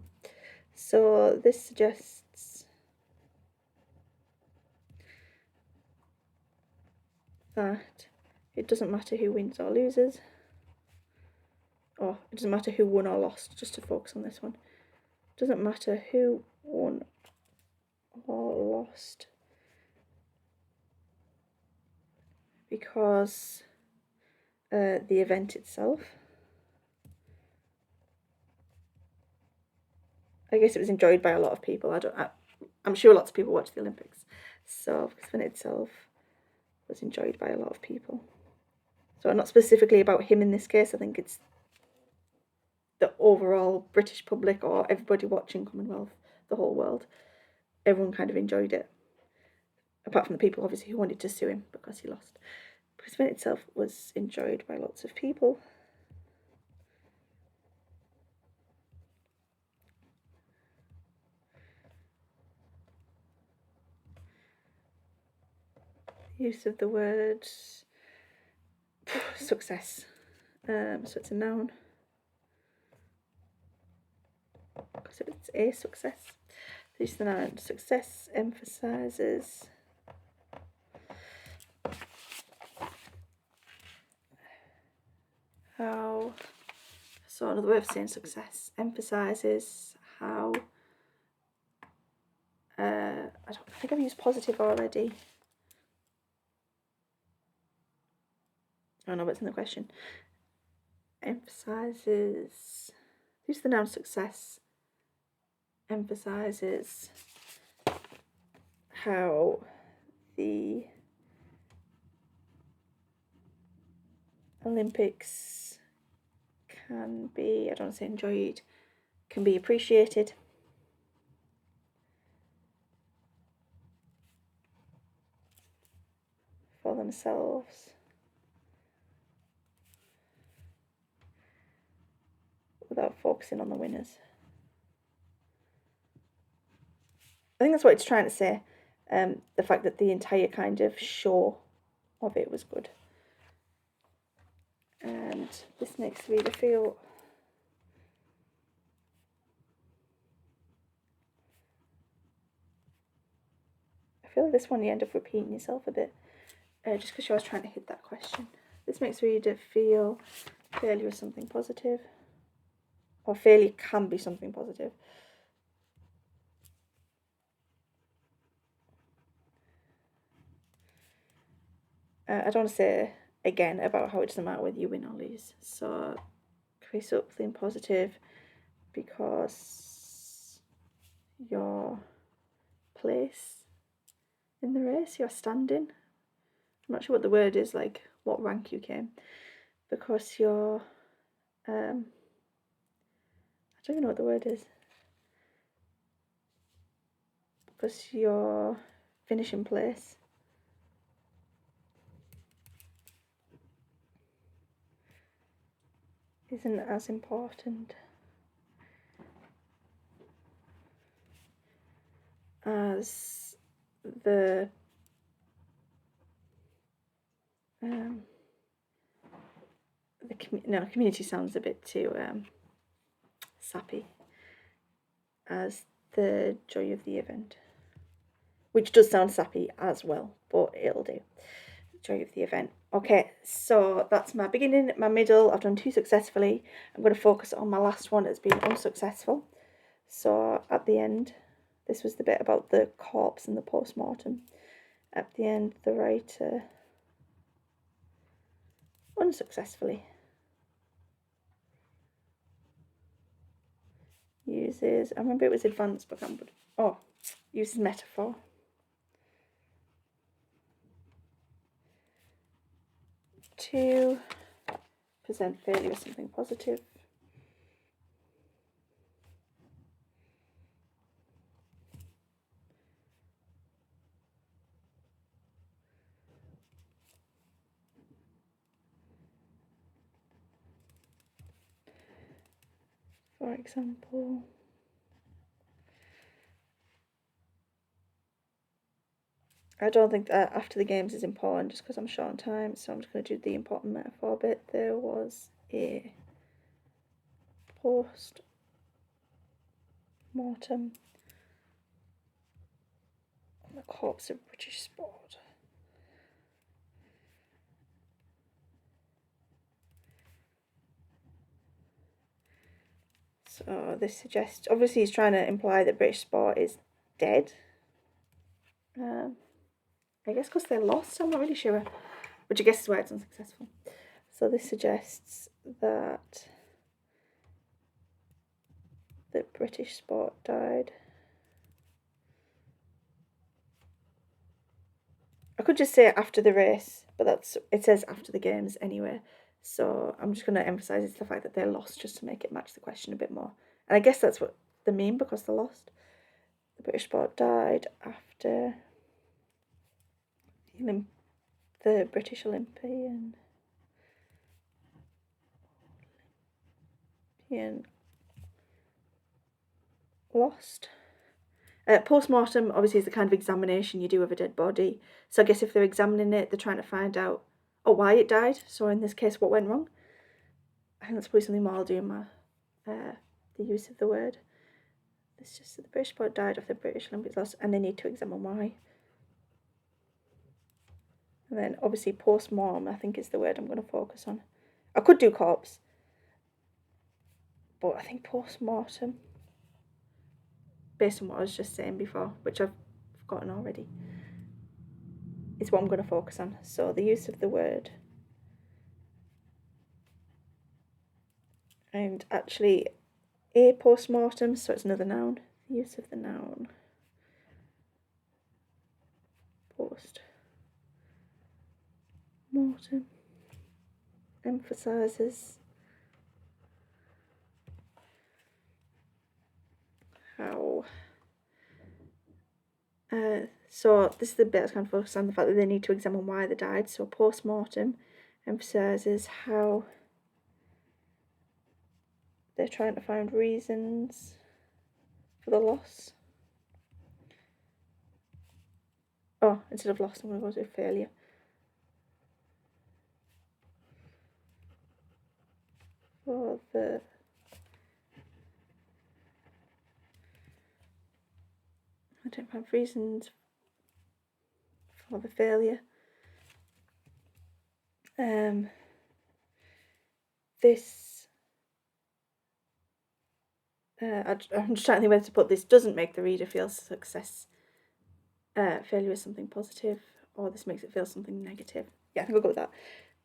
So this suggests that it doesn't matter who wins or loses, or it doesn't matter who won or lost, just to focus on this one. It doesn't matter who won or lost, because the event itself, I guess it was enjoyed by a lot of people. I'm sure lots of people watch the Olympics, so the event itself was enjoyed by a lot of people. So not specifically about him in this case, I think it's the overall British public or everybody watching Commonwealth, the whole world. Everyone kind of enjoyed it, apart from the people obviously who wanted to sue him because he lost. But the event itself was enjoyed by lots of people. Use of the word success. So it's a noun because it's a success. Use the noun success emphasises how. So another way of saying success emphasises how. I think I've used positive already. Oh no, but it's in the question. Emphasises. Use the noun success. Emphasises how the Olympics can be, I don't want to say enjoyed, can be appreciated. For themselves. Without focusing on the winners. I think that's what it's trying to say. The fact that the entire kind of show of it was good. And this makes the reader feel like this one you end up repeating yourself a bit, just because you're always trying to hit that question. This makes the reader feel failure is something positive, or failure can be something positive. I don't want to say again about how it doesn't matter whether you win or lose. So create something positive because your place in the race, your standing. I'm not sure what the word is, like what rank you came, because you're I don't even know what the word is. Because your finishing place isn't as important as the community sounds a bit too sappy, as the joy of the event, which does sound sappy as well, but it'll do. Joy of the event. Okay, so that's my beginning, my middle. I've done 2 successfully. I'm going to focus on my last one as being unsuccessful. So at the end, this was the bit about the corpse and the post-mortem. At the end, the writer unsuccessfully uses, I remember it was advanced, but uses metaphor. To present failure as something positive. For example, I don't think that after the games is important just because I'm short on time, so I'm just going to do the important metaphor bit. There was a post-mortem on the corpse of British sport. So this suggests, obviously he's trying to imply that British sport is dead. I guess because they're lost, I'm not really sure, which I guess is why it's unsuccessful. So this suggests that the British sport died. I could just say after the race, but it says after the games anyway. So I'm just going to emphasise it's the fact that they're lost just to make it match the question a bit more. And I guess that's what they mean because they're lost. The British sport died after the British Olympian lost. Post-mortem obviously is the kind of examination you do of a dead body. So I guess if they're examining it, they're trying to find out why it died. So in this case, what went wrong? I think that's probably something more I'll do in my the use of the word. It's just that the British sport died of the British Olympics lost, and they need to examine why. And then obviously post-mortem, I think is the word I'm going to focus on. I could do corpse, but I think post-mortem, based on what I was just saying before, which I've forgotten already, is what I'm going to focus on. So the use of the word. And actually, a post-mortem, so it's another noun. The use of the noun. Post-mortem emphasises how. So this is the bit I was kind of focused on, the fact that they need to examine why they died. So post-mortem emphasises how they're trying to find reasons for the loss. Oh, instead of loss, I'm going to go to failure. For the I don't have reasons for the failure. This I'm just trying to think whether to put this doesn't make the reader feel success. Failure is something positive, or this makes it feel something negative. Yeah, I think I'll go with that.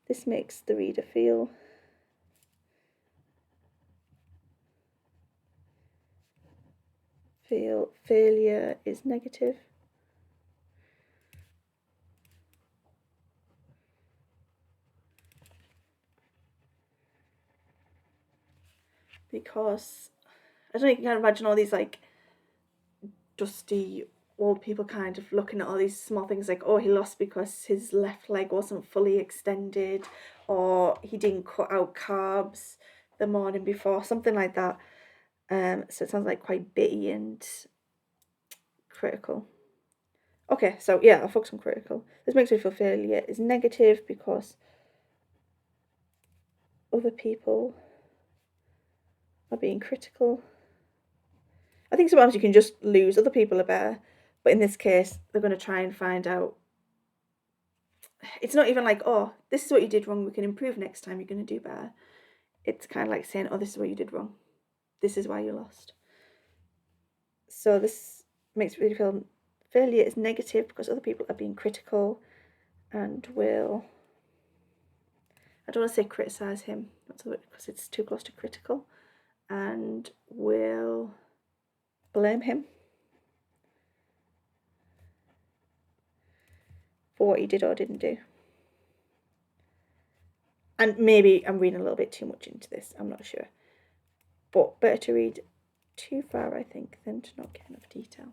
This makes the reader feel failure is negative. Because I don't know, you can kind of imagine all these like dusty old people kind of looking at all these small things like, oh, he lost because his left leg wasn't fully extended, or he didn't cut out carbs the morning before, something like that. So it sounds like quite bitty and critical. Okay, so yeah, I'll focus on critical. This makes me feel failure is negative because other people are being critical. I think sometimes you can just lose. Other people are better, but in this case, they're going to try and find out. It's not even like, oh, this is what you did wrong, we can improve next time, you're going to do better. It's kind of like saying, oh, this is what you did wrong. This is why you lost. So this makes me feel failure is negative because other people are being critical and will, I don't want to say criticise him, because it's too close to critical, and will blame him for what he did or didn't do. And maybe I'm reading a little bit too much into this, I'm not sure. But better to read too far, I think, than to not get enough detail.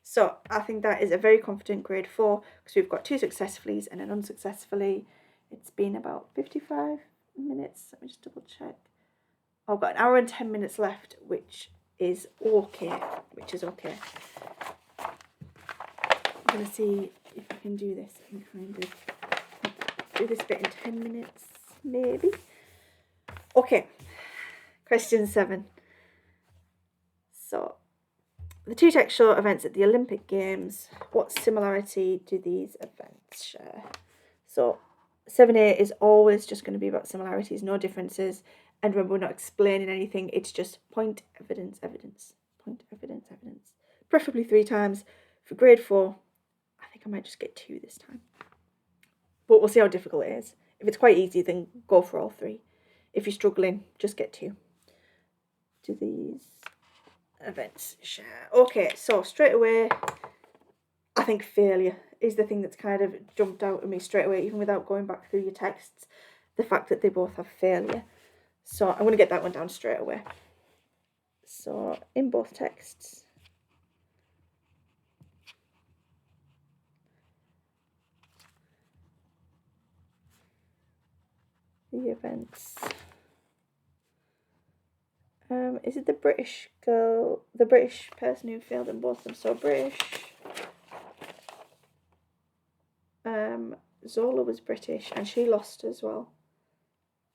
So I think that is a very confident grade 4 because we've got 2 successfullies and an unsuccessfully. It's been about 55 minutes. Let me just double check. I've got an hour and 10 minutes left, which is okay. I'm going to see if I can do this and kind of do this bit in 10 minutes, maybe. Okay, question 7. So, the 2 text show events at the Olympic Games. What similarity do these events share? So 7A is always just going to be about similarities, no differences. And remember, we're not explaining anything. It's just point, evidence, evidence. Point, evidence, evidence. Preferably 3 times. For grade 4, I think I might just get 2 this time. But we'll see how difficult it is. If it's quite easy, then go for all 3. If you're struggling, just get 2. Do these events share? Okay, so straight away, I think failure is the thing that's kind of jumped out at me straight away, even without going back through your texts. The fact that they both have failure. So I'm going to get that one down straight away. So in both texts, the events. Is it the British girl, the British person who failed in both of them? So British. Zola was British and she lost as well.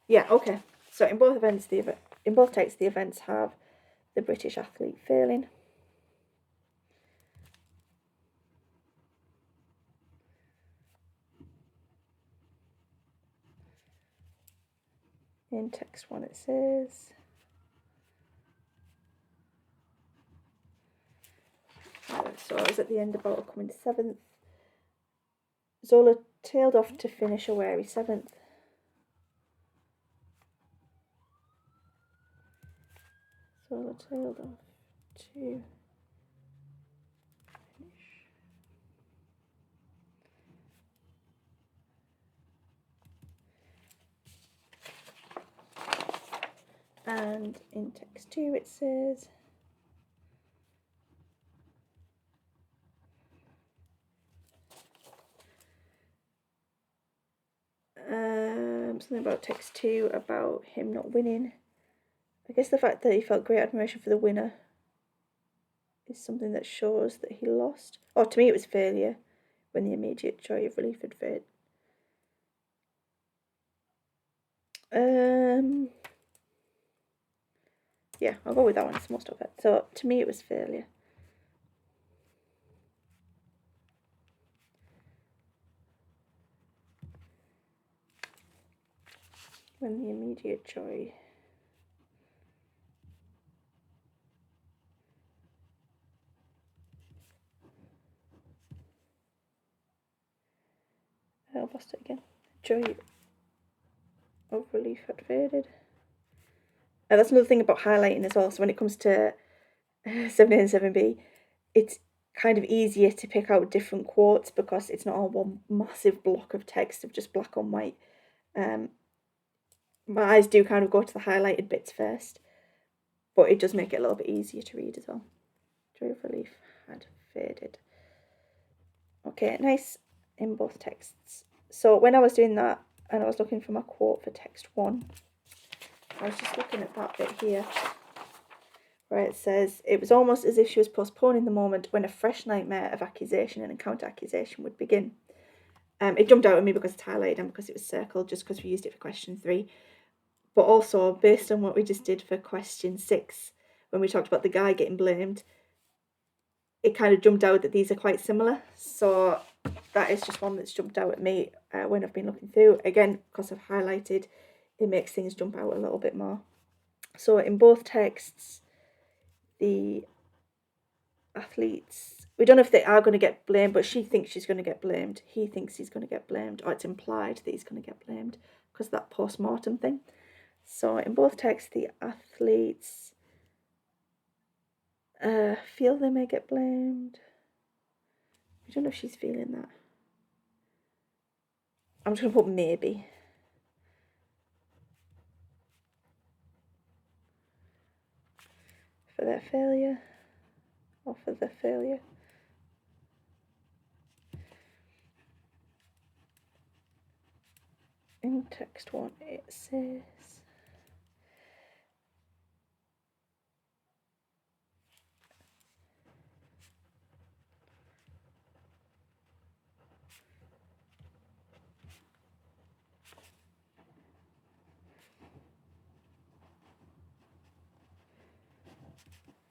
Yeah, okay. So in both events, in both texts, the events have the British athlete failing. In text 1 it says, so I was at the end about coming 7th. Zola tailed off to finish a wary 7th. Zola tailed off to finish. And in text 2 it says, something about text 2 about him not winning. I guess the fact that he felt great admiration for the winner is something that shows that he lost. Oh, to me it was failure when the immediate joy of relief had faded. Yeah, I'll go with that one, it's most of it. So to me it was failure. When the immediate joy I lost it again. Joy of relief had faded. That's another thing about highlighting as well. So when it comes to 7A and 7B, it's kind of easier to pick out different quotes because it's not all one massive block of text of just black on white. My eyes do kind of go to the highlighted bits first, but it does make it a little bit easier to read as well. Joy of relief had faded. Okay, nice in both texts. So when I was doing that and I was looking for my quote for text 1, I was just looking at that bit here where it says, it was almost as if she was postponing the moment when a fresh nightmare of accusation and counter-accusation would begin. It jumped out at me because it's highlighted and because it was circled, just because we used it for question 3. But also, based on what we just did for question 6, when we talked about the guy getting blamed, it kind of jumped out that these are quite similar. So that is just one that's jumped out at me when I've been looking through. Again, because I've highlighted, it makes things jump out a little bit more. So in both texts, the athletes, we don't know if they are going to get blamed, but she thinks she's going to get blamed. He thinks he's going to get blamed, or it's implied that he's going to get blamed because of that post-mortem thing. So in both texts, the athletes feel they may get blamed. I don't know if she's feeling that. I'm just going to put maybe. For their failure, or for the failure. In text 1 it says,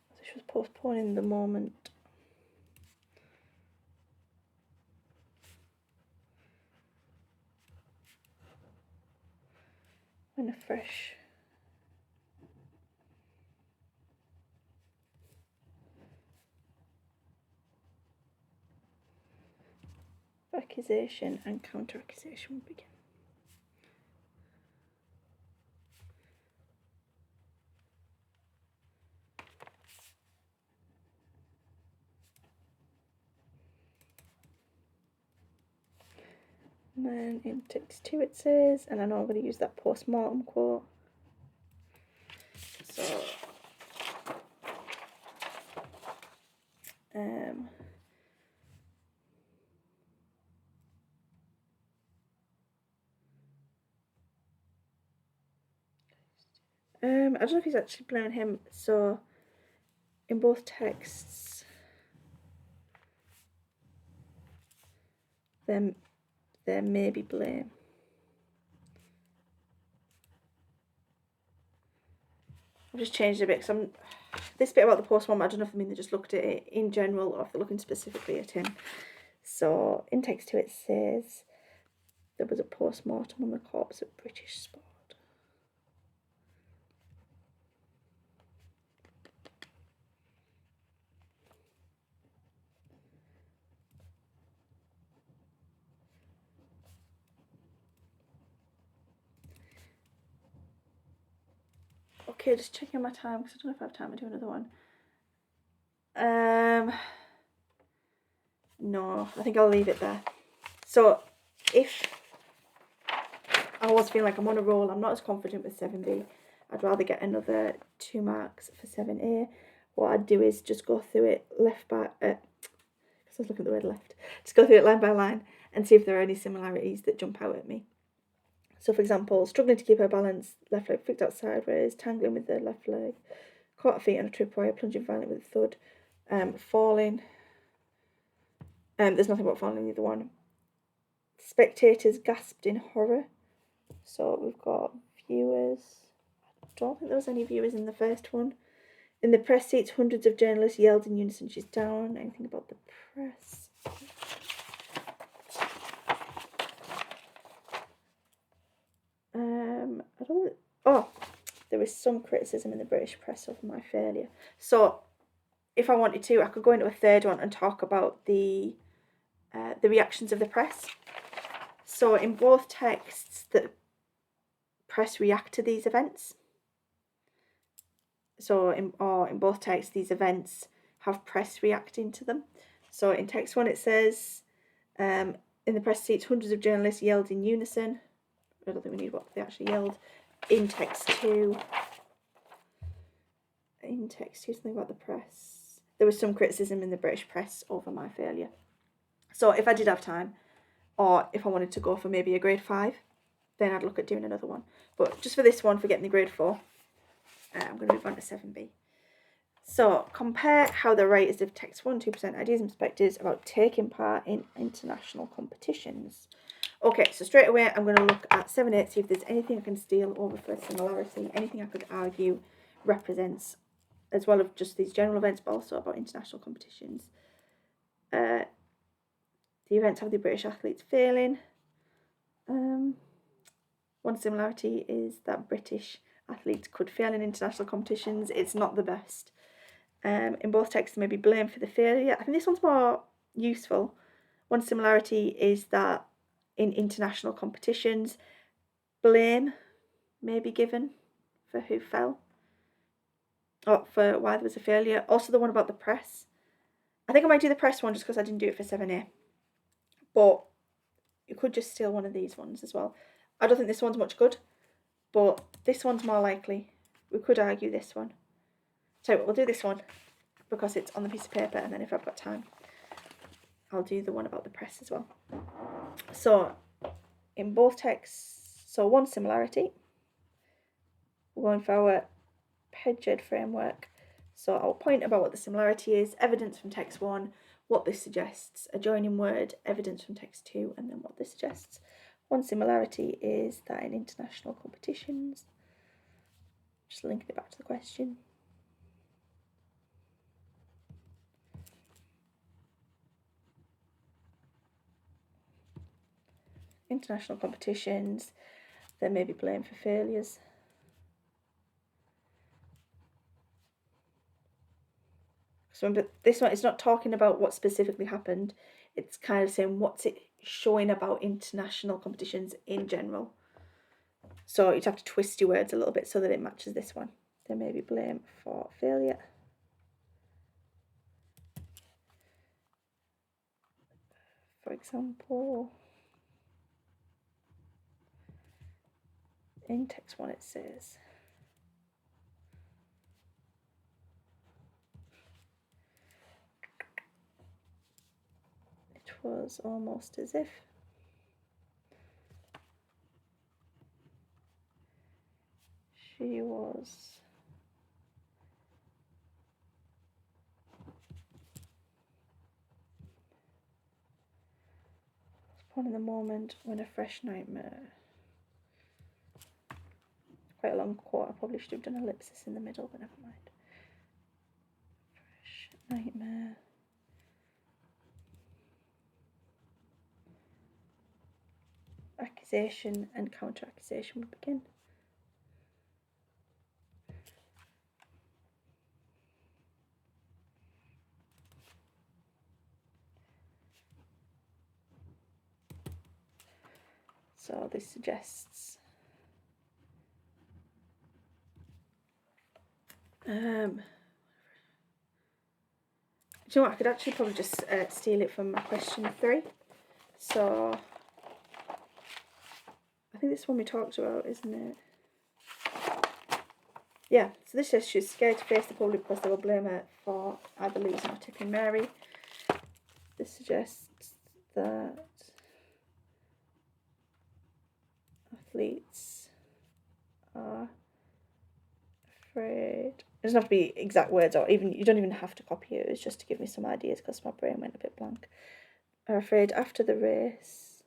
so she was postponing the moment when a fresh accusation and counter-accusation would begin. And then in text 2 it says, and I know I'm going to use that post-mortem quote. So, I don't know if he's actually blaming him. So, in both texts, there may be blame. I've just changed it a bit because this bit about the post-mortem, I don't know if they just looked at it in general or if they're looking specifically at him. So in text 2 it says there was a post-mortem on the corpse of British sport. Okay, just checking my time because I don't know if I have time to do another one. No, I think I'll leave it there. So if I was feeling like I'm on a roll, I'm not as confident with 7B, I'd rather get another 2 marks for 7A. What I'd do is just go through it left by, because I was looking at the word left, just go through it line by line and see if there are any similarities that jump out at me. So for example, struggling to keep her balance, left leg flicked out sideways, tangling with the left leg, caught her feet on a tripwire, plunging violently with a thud, falling. There's nothing about falling in either one. Spectators gasped in horror. So we've got viewers. I don't think there was any viewers in the first one. In the press seats, hundreds of journalists yelled in unison, "She's down." Anything about the press? I don't. Oh, there was some criticism in the British press of my failure. So, if I wanted to, I could go into a third one and talk about the reactions of the press. So, in both texts, the press react to these events. So, in both texts, these events have press reacting to them. So, in text 1, it says, in the press seats, hundreds of journalists yelled in unison. I don't think we need what they actually yelled. In text 2, something about the press. There was some criticism in the British press over my failure. So if I did have time, or if I wanted to go for maybe a grade 5, then I'd look at doing another one. But just for this one, for getting the grade 4, I'm going to move on to 7B. So, compare how the writers of text 1 2% ideas and perspectives about taking part in international competitions. Okay, so straight away I'm going to look at 7 8, see if there's anything I can steal over for similarity, anything I could argue represents, as well as just these general events, but also about international competitions. The events have the British athletes failing. One similarity is that British athletes could fail in international competitions. It's not the best. In both texts, there may be blame for the failure. I think this one's more useful. One similarity is that in international competitions, blame may be given for who fell, or for why there was a failure. Also, the one about the press. I think I might do the press one just because I didn't do it for 7A. But you could just steal one of these ones as well. I don't think this one's much good, but this one's more likely. We could argue this one. So we'll do this one because it's on the piece of paper, and then if I've got time, I'll do the one about the press as well. So in both texts, so one similarity, we're going for our PEDJED framework. So I'll point about what the similarity is, evidence from text 1, what this suggests, a joining word, evidence from text 2, and then what this suggests. One similarity is that in international competitions, just linking it back to the question. International competitions, there may be blame for failures. So remember, this one is not talking about what specifically happened. It's kind of saying what's it showing about international competitions in general. So you'd have to twist your words a little bit so that it matches this one. There may be blame for failure. For example, in text 1 it says, it was almost as if she was upon in the moment when a fresh nightmare. Quite a long quote. I probably should have done ellipsis in the middle, but never mind. Fresh nightmare. Accusation and counter-accusation would begin. So this suggests do you know what, I could actually probably just steal it from question 3. So I think this one we talked about, isn't it? Yeah, so this says she's scared to face the public because they will blame her for either losing or tipping Mary. This suggests that athletes are afraid. It doesn't have to be exact words, or even you don't even have to copy it. It's just to give me some ideas because my brain went a bit blank. Are afraid after the race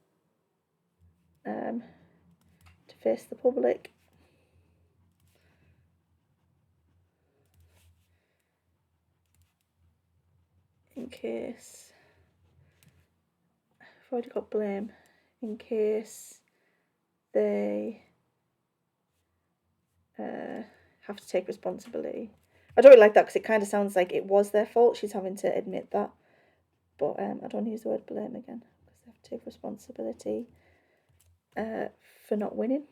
to face the public. In case I've already got blame. In case they have to take responsibility. I don't really like that because it kind of sounds like it was their fault. She's having to admit that. But I don't want to use the word blame again because they have to take responsibility for not winning.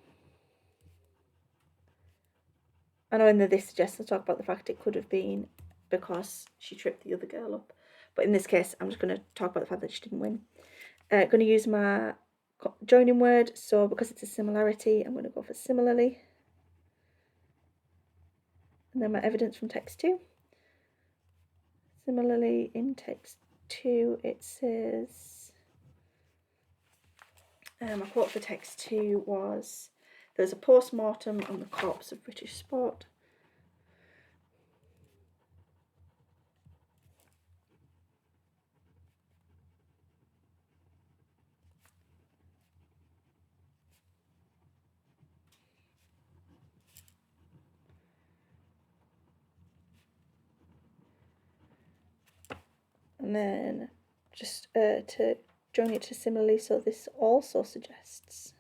I know in the this suggests I talk about the fact it could have been because she tripped the other girl up. But in this case, I'm just going to talk about the fact that she didn't win. Going to use my joining word. So because it's a similarity, I'm going to go for similarly. And then my evidence from text 2. Similarly, in text 2, it says, my quote for text 2 was, there's a post-mortem on the corpse of British sport. And then just to join it to similarly, so this also suggests.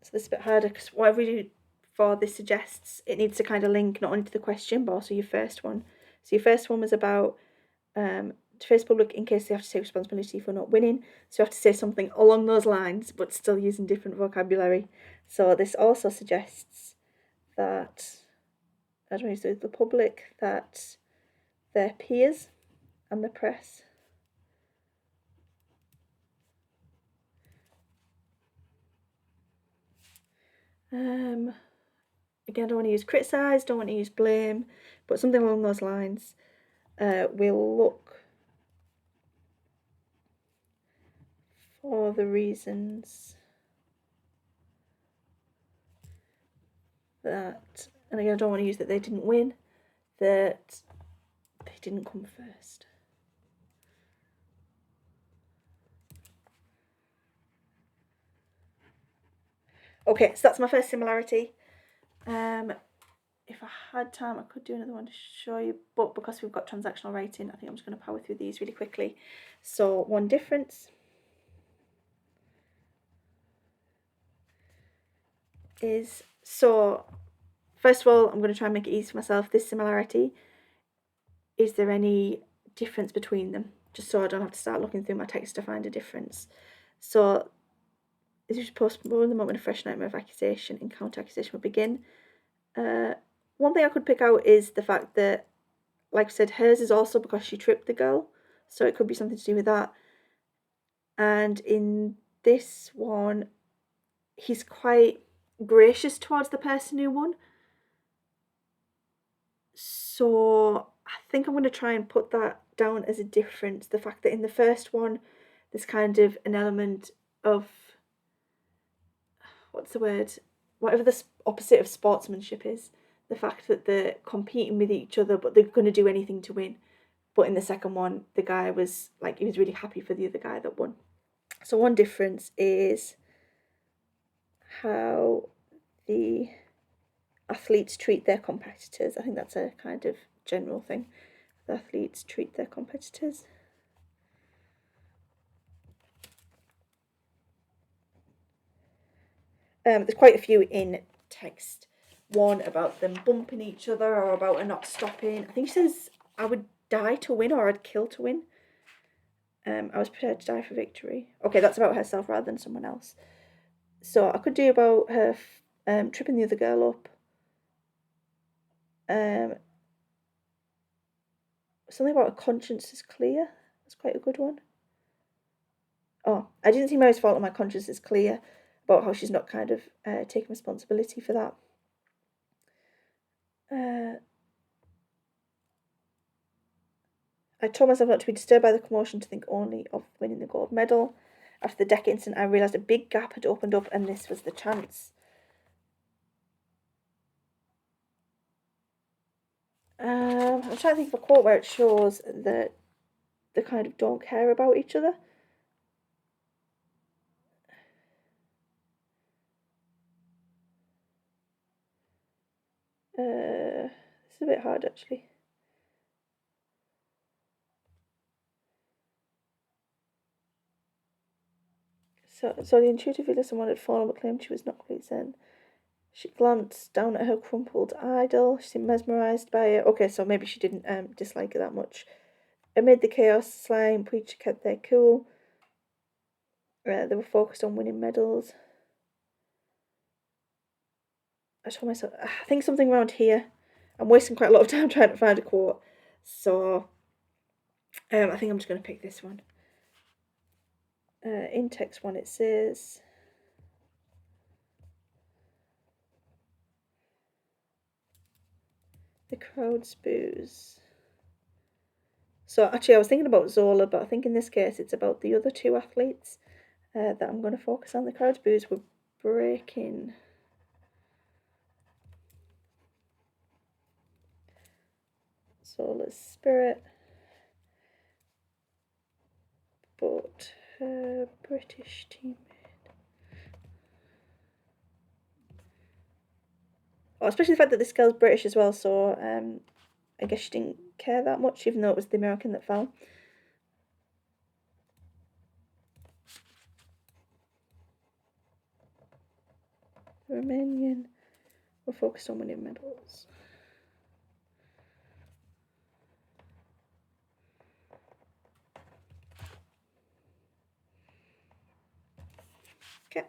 So this is a bit harder because whatever we do for this suggests, it needs to kind of link not only to the question but also your first one. So your first one was about to face public in case they have to take responsibility for not winning. So you have to say something along those lines but still using different vocabulary. So this also suggests that, I don't know, so the public, that their peers and the press again, I don't want to use criticise, don't want to use blame, but something along those lines will look for the reasons that, and again, I don't want to use that they didn't win, that they didn't come first. Okay, so that's my first similarity. If I had time, I could do another one to show you, but because we've got transactional writing, I think I'm just going to power through these really quickly. So one difference is, so first of all, I'm going to try and make it easy for myself. This similarity, is there any difference between them? Just so I don't have to start looking through my text to find a difference. So as you postpone the moment a fresh nightmare of accusation and counter accusation will begin. One thing I could pick out is the fact that, like I said, hers is also because she tripped the girl, so it could be something to do with that. And in this one, he's quite gracious towards the person who won. So I think I'm going to try and put that down as a difference. The fact that in the first one, there's kind of an element of, what's the word? Whatever the opposite of sportsmanship is. The fact that they're competing with each other, but they're going to do anything to win. But in the second one, the guy was like, he was really happy for the other guy that won. So one difference is how the athletes treat their competitors. I think that's a kind of general thing. The athletes treat their competitors. There's quite a few in text. One about them bumping each other, or about her not stopping. I think she says, I would die to win, or I'd kill to win. I was prepared to die for victory. Okay, that's about herself rather than someone else. So I could do about her tripping the other girl up. Something about her conscience is clear. That's quite a good one. Oh, I didn't see Mary's fault and my conscience is clear, about how she's not kind of taking responsibility for that. I told myself not to be disturbed by the commotion, to think only of winning the gold medal. After the deck incident, I realised a big gap had opened up and this was the chance. I'm trying to think of a quote where it shows that they kind of don't care about each other. This is a bit hard actually. So the intuitive reader, someone had fallen but claimed she was not quite zen. She glanced down at her crumpled idol. She seemed mesmerised by it. Okay, so maybe she didn't dislike it that much. Amid the chaos, Sly and Preacher kept their cool. They were focused on winning medals. I told myself, I think something around here. I'm wasting quite a lot of time trying to find a quote. So I think I'm just going to pick this one. In text one it says, the crowd's booze. So actually I was thinking about Zola, but I think in this case it's about the other two athletes that I'm going to focus on. The crowd's booze were breaking Zola's spirit, but her British teammate. Oh, especially the fact that this girl's British as well, so I guess she didn't care that much, even though it was the American that fell. The Romanian were focused on winning medals. Okay.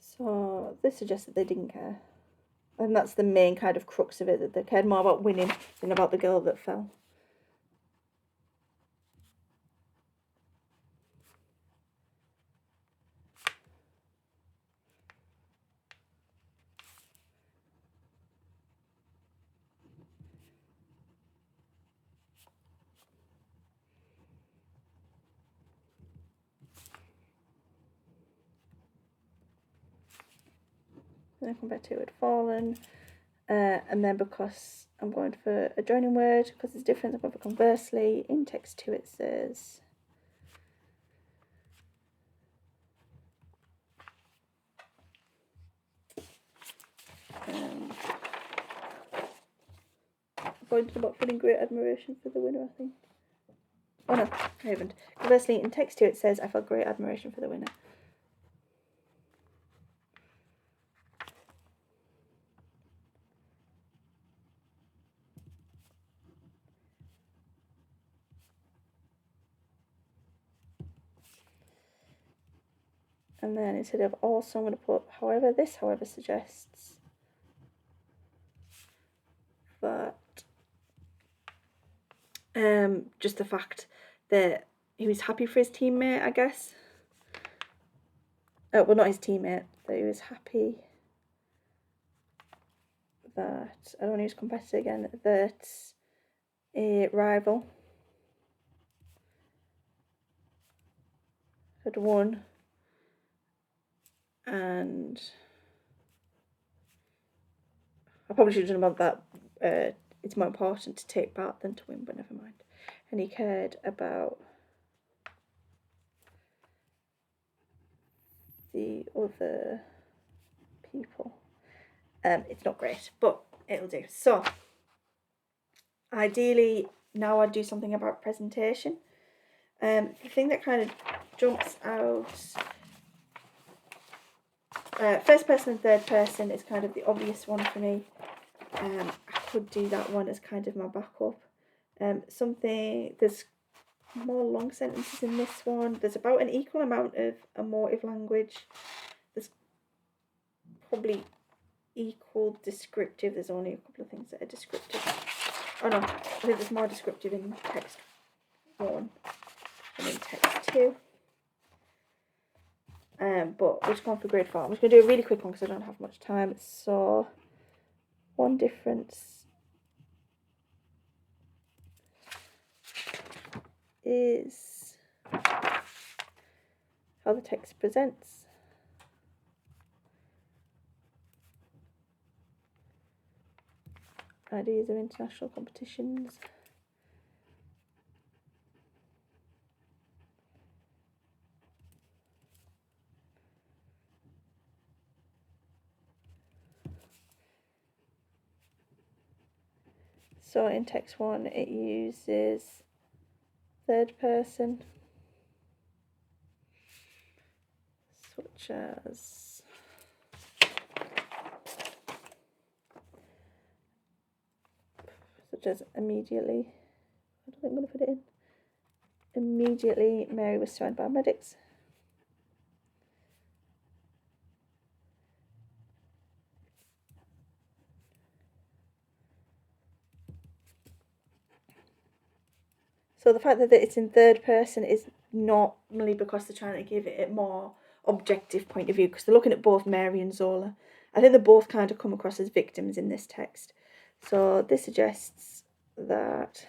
So this suggests that they didn't care. And that's the main kind of crux of it, that they cared more about winning than about the girl that fell. Then comparative had fallen. And then because I'm going for a joining word, because it's different, I'm going for conversely. In text 2 it says, pointed about feeling great admiration for the winner, I think. Oh no, I haven't. Conversely, in text 2 it says, I felt great admiration for the winner. And then instead of also, I'm going to put however. This, however, suggests that just the fact that he was happy for his teammate, I guess. Well, not his teammate, that he was happy that, I don't want to use competitor again, that a rival had won, and I probably should have done about that. It's more important to take part than to win, but never mind. And he cared about the other people. It's not great, but it'll do. So, ideally, now I'd do something about presentation. The thing that kind of jumps out, first person and third person is kind of the obvious one for me. I could do that one as kind of my backup. There's more long sentences in this one. There's about an equal amount of emotive language. There's probably equal descriptive. There's only a couple of things that are descriptive. Oh no, I think there's more descriptive in text 1 than in text 2. But we're just going for grade 4. I'm just going to do a really quick one because I don't have much time. So, one difference is how the text presents. Ideas of international competitions. So in text 1 it uses third person, such as immediately. I don't think I'm going to put it in. Immediately Mary was surrounded by medics. So the fact that it's in third person is not only because they're trying to give it a more objective point of view, because they're looking at both Mary and Zola. I think they both kind of come across as victims in this text. So this suggests that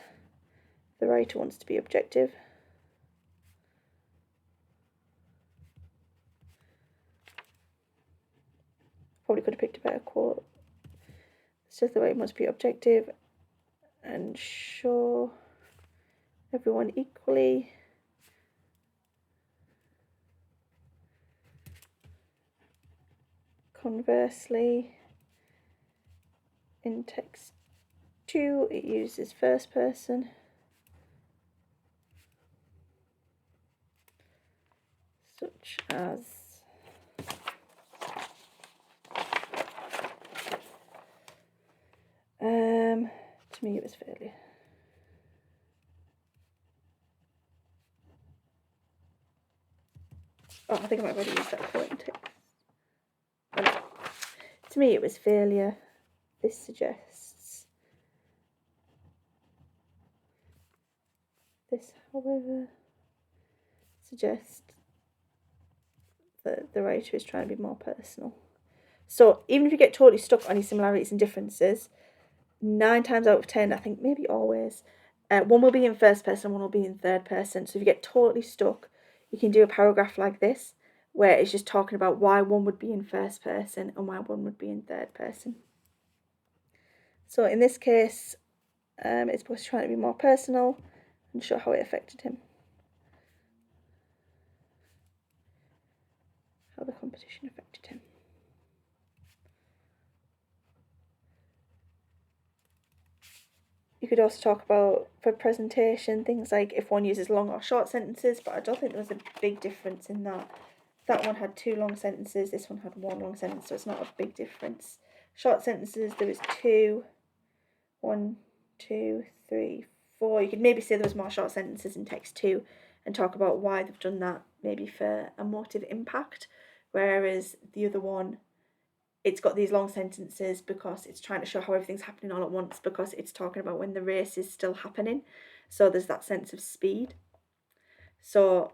the writer wants to be objective. Probably could have picked a better quote. It's just the writer must be objective and show everyone equally. Conversely, in text 2, it uses first person. Such as to me it was failure. Oh, I think I might have already used that quote in text. Oh, no. To me it was failure. This suggests. This, however, suggests that the writer is trying to be more personal. So even if you get totally stuck on your similarities and differences, 9 times out of 10, I think maybe always, one will be in first person, one will be in third person. So if you get totally stuck, you can do a paragraph like this, where it's just talking about why one would be in first person and why one would be in third person. So in this case, it's supposed to try to be more personal and show how it affected him. How the competition affected him. You could also talk about, for presentation, things like if one uses long or short sentences, but I don't think there was a big difference in that. That one had 2 long sentences, this one had 1 long sentence, so it's not a big difference. Short sentences, there was 2, 1, 2, 3, 4. You could maybe say there was more short sentences in text 2 and talk about why they've done that, maybe for emotive impact, whereas the other one, it's got these long sentences because it's trying to show how everything's happening all at once, because it's talking about when the race is still happening. So there's that sense of speed. So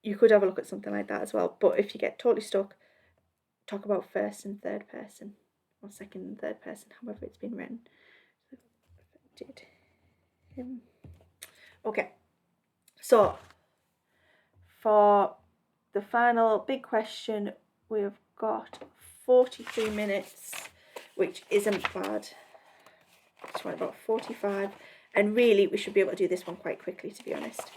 you could have a look at something like that as well. But if you get totally stuck, talk about first and third person, or second and third person, however it's been written. Affected him. Okay. So for the final big question, we've got 43 minutes, which isn't bad. Just want about 45, and really we should be able to do this one quite quickly, to be honest.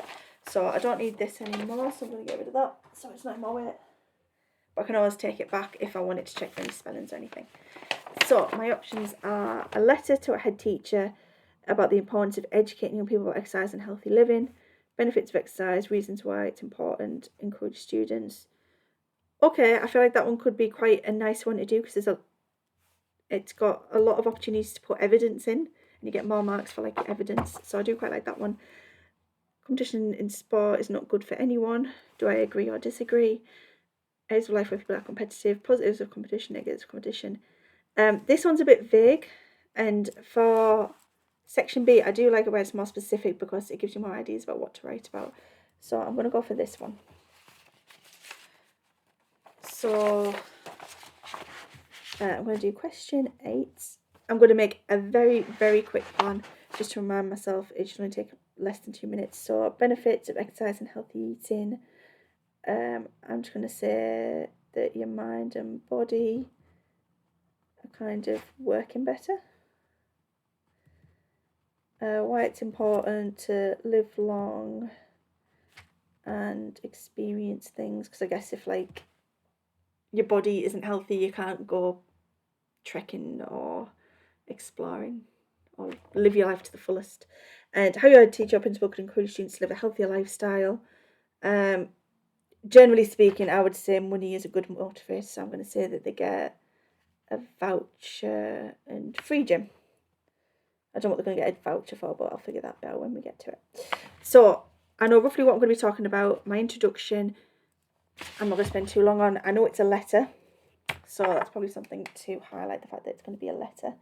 So I don't need this anymore, so I'm going to get rid of that so it's not in my way. But I can always take it back if I wanted to check for any spellings or anything. So my options are a letter to a head teacher about the importance of educating young people about exercise and healthy living, benefits of exercise, reasons why it's important, encourage students. Okay, I feel like that one could be quite a nice one to do, because it's got a lot of opportunities to put evidence in, and you get more marks for like evidence. So I do quite like that one. Competition in sport is not good for anyone. Do I agree or disagree? Areas of life where people are competitive, positives of competition, negatives of competition. This one's a bit vague, and for section B, I do like it where it's more specific because it gives you more ideas about what to write about. So I'm going to go for this one. So I'm going to do question 8. I'm going to make a very, very quick plan just to remind myself it should only take less than 2 minutes. So benefits of exercise and healthy eating. I'm just going to say that your mind and body are kind of working better. Why it's important to live long and experience things, because I guess if like your body isn't healthy, you can't go trekking or exploring or live your life to the fullest. And how your teacher or principal could encourage students to live a healthier lifestyle. Generally speaking, I would say money is a good motivator, so I'm going to say that they get a voucher and free gym. I don't know what they're going to get a voucher for, but I'll figure that out when we get to it. So I know roughly what I'm going to be talking about. My introduction, I'm not going to spend too long on. I know it's a letter, so that's probably something to highlight, the fact that it's going to be a letter.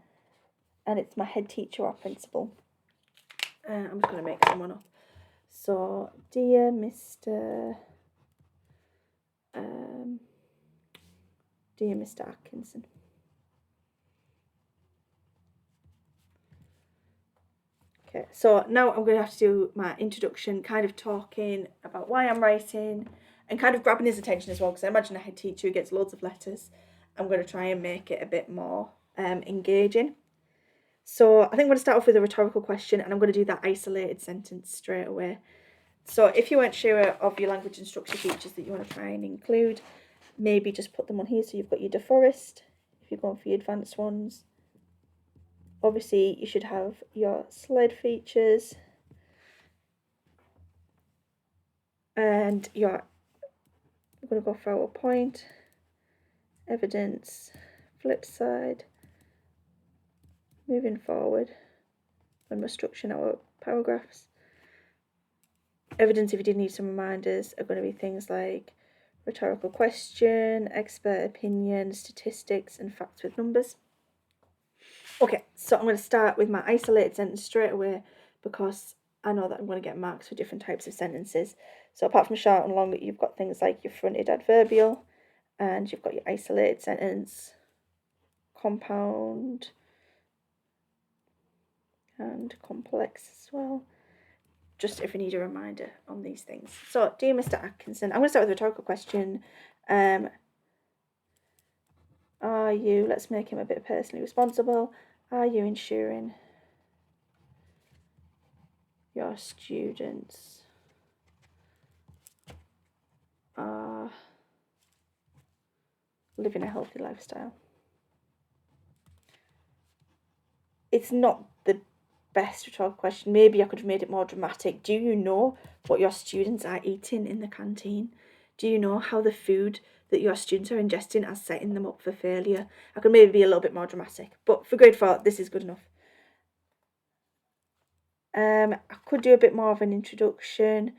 And it's my head teacher or principal. I'm just going to make someone up. So, dear Mr. Atkinson. Okay, so now I'm going to have to do my introduction, kind of talking about why I'm writing and kind of grabbing his attention as well, because I imagine a head teacher who gets loads of letters. I'm going to try and make it a bit more engaging. So I think I'm going to start off with a rhetorical question, and I'm going to do that isolated sentence straight away. So if you weren't sure of your language and structure features that you want to try and include, maybe just put them on here so you've got your deforest if you're going for your advanced ones. Obviously you should have your slide features and your, I'm going to go for our point, evidence, flip side, moving forward when we're structuring our paragraphs. Evidence, if you did need some reminders, are going to be things like rhetorical question, expert opinion, statistics, and facts with numbers. Okay, so I'm going to start with my isolated sentence straight away because I know that I'm going to get marks for different types of sentences. So apart from short and long, you've got things like your fronted adverbial, and you've got your isolated sentence, compound, and complex as well. Just if you need a reminder on these things. So, dear Mr. Atkinson, I'm going to start with a rhetorical question. Are you, let's make him a bit personally responsible, are you ensuring your students are living a healthy lifestyle? It's not the best rhetorical question. Maybe I could have made it more dramatic. Do you know what your students are eating in the canteen? Do you know how the food that your students are ingesting are setting them up for failure? I could maybe be a little bit more dramatic, but for grade 4, this is good enough. I could do a bit more of an introduction.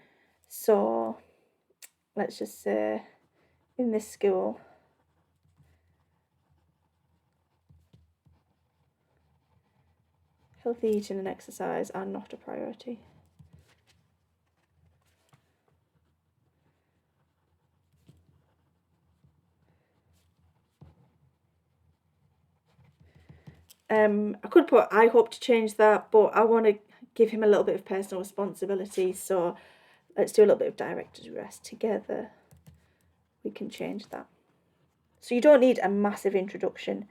So let's just say in this school, healthy eating and exercise are not a priority. I could put, I hope to change that, but I want to give him a little bit of personal responsibility. So let's do a little bit of director's rest together. We can change that. So you don't need a massive introduction.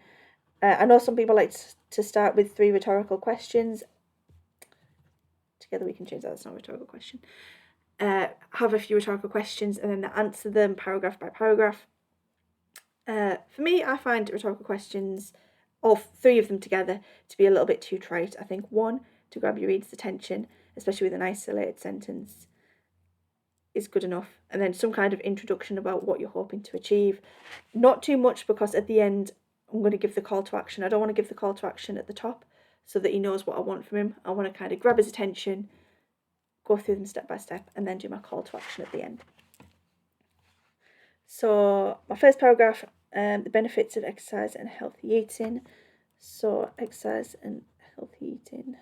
I know some people like to start with 3 rhetorical questions. Together we can change that. That's not a rhetorical question. Have a few rhetorical questions and then answer them paragraph by paragraph. For me, I find rhetorical questions, or 3 of them together, to be a little bit too trite. I think 1, to grab your reader's attention, especially with an isolated sentence, is good enough. And then some kind of introduction about what you're hoping to achieve. Not too much, because at the end, I'm going to give the call to action. I don't want to give the call to action at the top so that he knows what I want from him. I want to kind of grab his attention, go through them step by step, and then do my call to action at the end. So my first paragraph, the benefits of exercise and healthy eating. So exercise and healthy eating.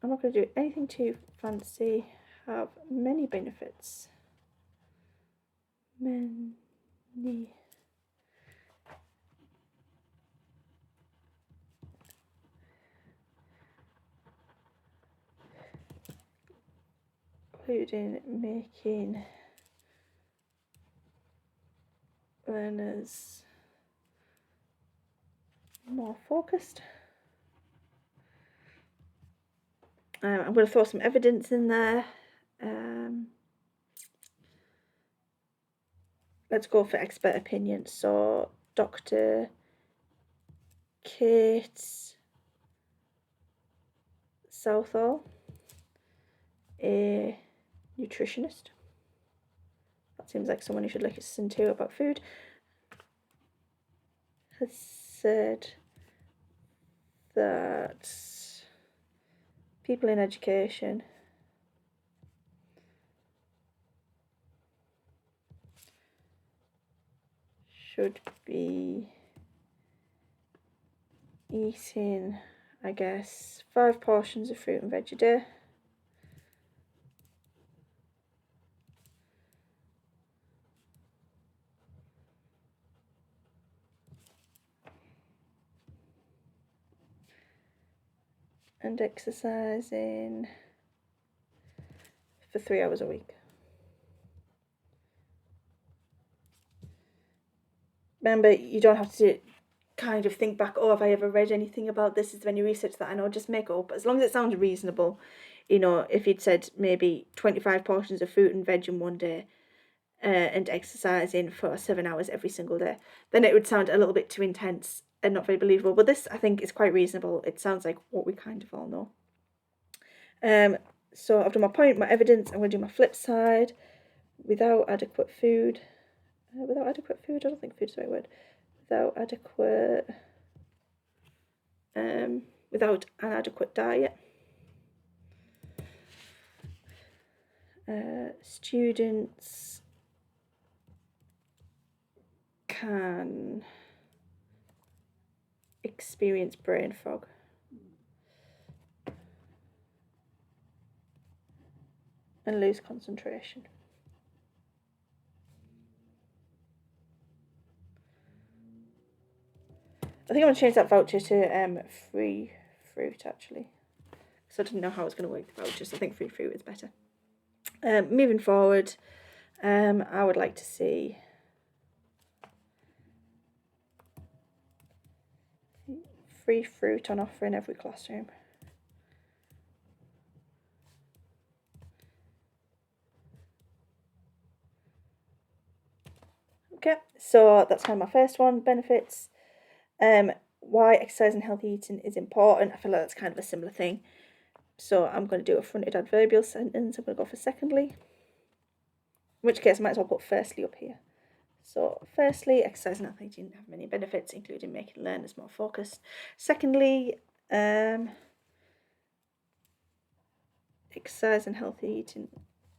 I'm not going to do anything too fancy. Have many benefits. Many. Including making learners more focused. I'm going to throw some evidence in there. Let's go for expert opinion. So Dr. Kate Southall, a nutritionist. That seems like someone you should listen to about food. Has said that people in education should be eating, I guess, 5 portions of fruit and veg a day. And exercising for 3 hours a week. Remember, you don't have to kind of think back, oh, have I ever read anything about this? Is there any research that I know? Just make up. As long as it sounds reasonable. You know, if you'd said maybe 25 portions of fruit and veg in one day and exercising for 7 hours every single day, then it would sound a little bit too intense and not very believable. But this, I think, is quite reasonable. It sounds like what we kind of all know. So I've done my point, my evidence. I'm going to do my flip side. Without adequate food. Without adequate food? I don't think food's the right word. Without an adequate diet, students can experience brain fog. And lose concentration. I think I'm going to change that voucher to free fruit, actually. Because I didn't know how I was going to work the vouchers. I think free fruit is better. Moving forward, I would like to see free fruit on offer in every classroom. Okay, so that's kind of my first one, benefits. Why exercise and healthy eating is important. I feel like that's kind of a similar thing. So I'm going to do a fronted adverbial sentence. I'm going to go for secondly. In which case I might as well put firstly up here. So firstly, exercise and healthy eating have many benefits, including making learners more focused. Secondly, exercise and healthy eating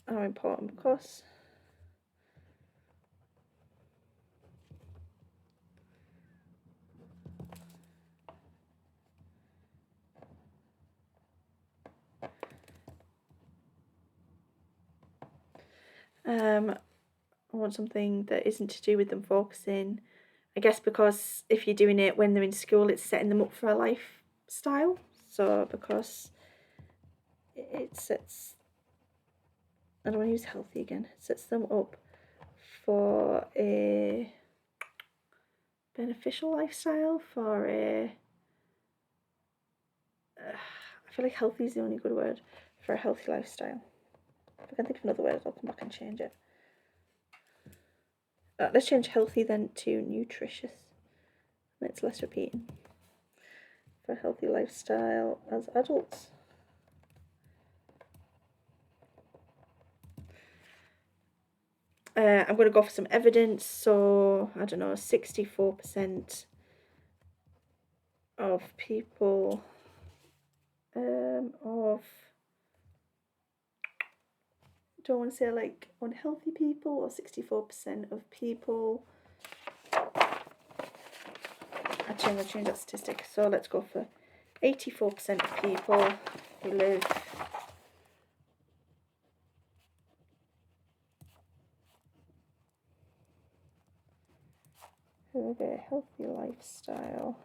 are important because I want something that isn't to do with them focusing. I guess because if you're doing it when they're in school, it's setting them up for a lifestyle. So because it sets, I don't want to use healthy again, it sets them up for a beneficial lifestyle, for a, I feel like healthy is the only good word, for a healthy lifestyle. If I can think of another word, I'll come back and change it. Let's change healthy then to nutritious. It's less repeating. For a healthy lifestyle as adults. I'm going to go for some evidence. So, I don't know, 64% of people don't want to say like unhealthy people, or 64% of people. I'll change that statistic. So let's go for 84% of people who live a healthy lifestyle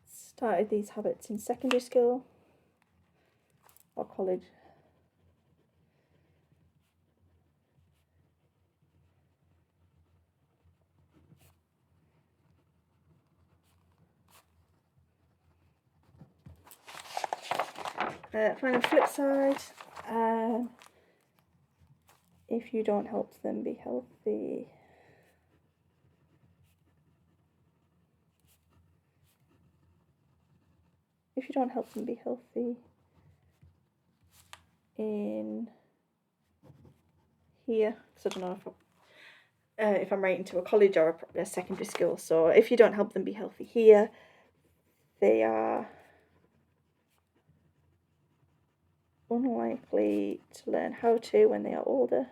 started these habits in secondary school or college. Final flip side, if you don't help them be healthy, in here, because I don't know if I'm writing to a college or a secondary school. So if you don't help them be healthy here, they are unlikely to learn how to when they are older.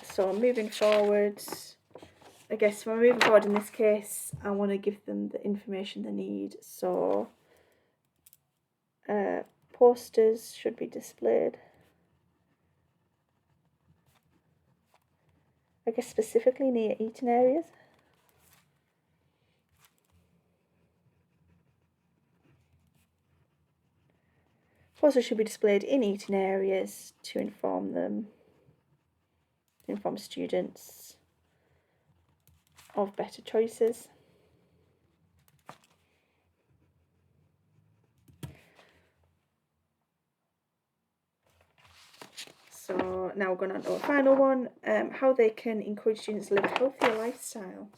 So moving forward, I guess when we're moving forward in this case, I want to give them the information they need. So posters should be displayed. I guess specifically near eating areas. Photos should be displayed in eating areas to inform students of better choices. So now we're going on to our final one, how they can encourage students to live a healthier lifestyle.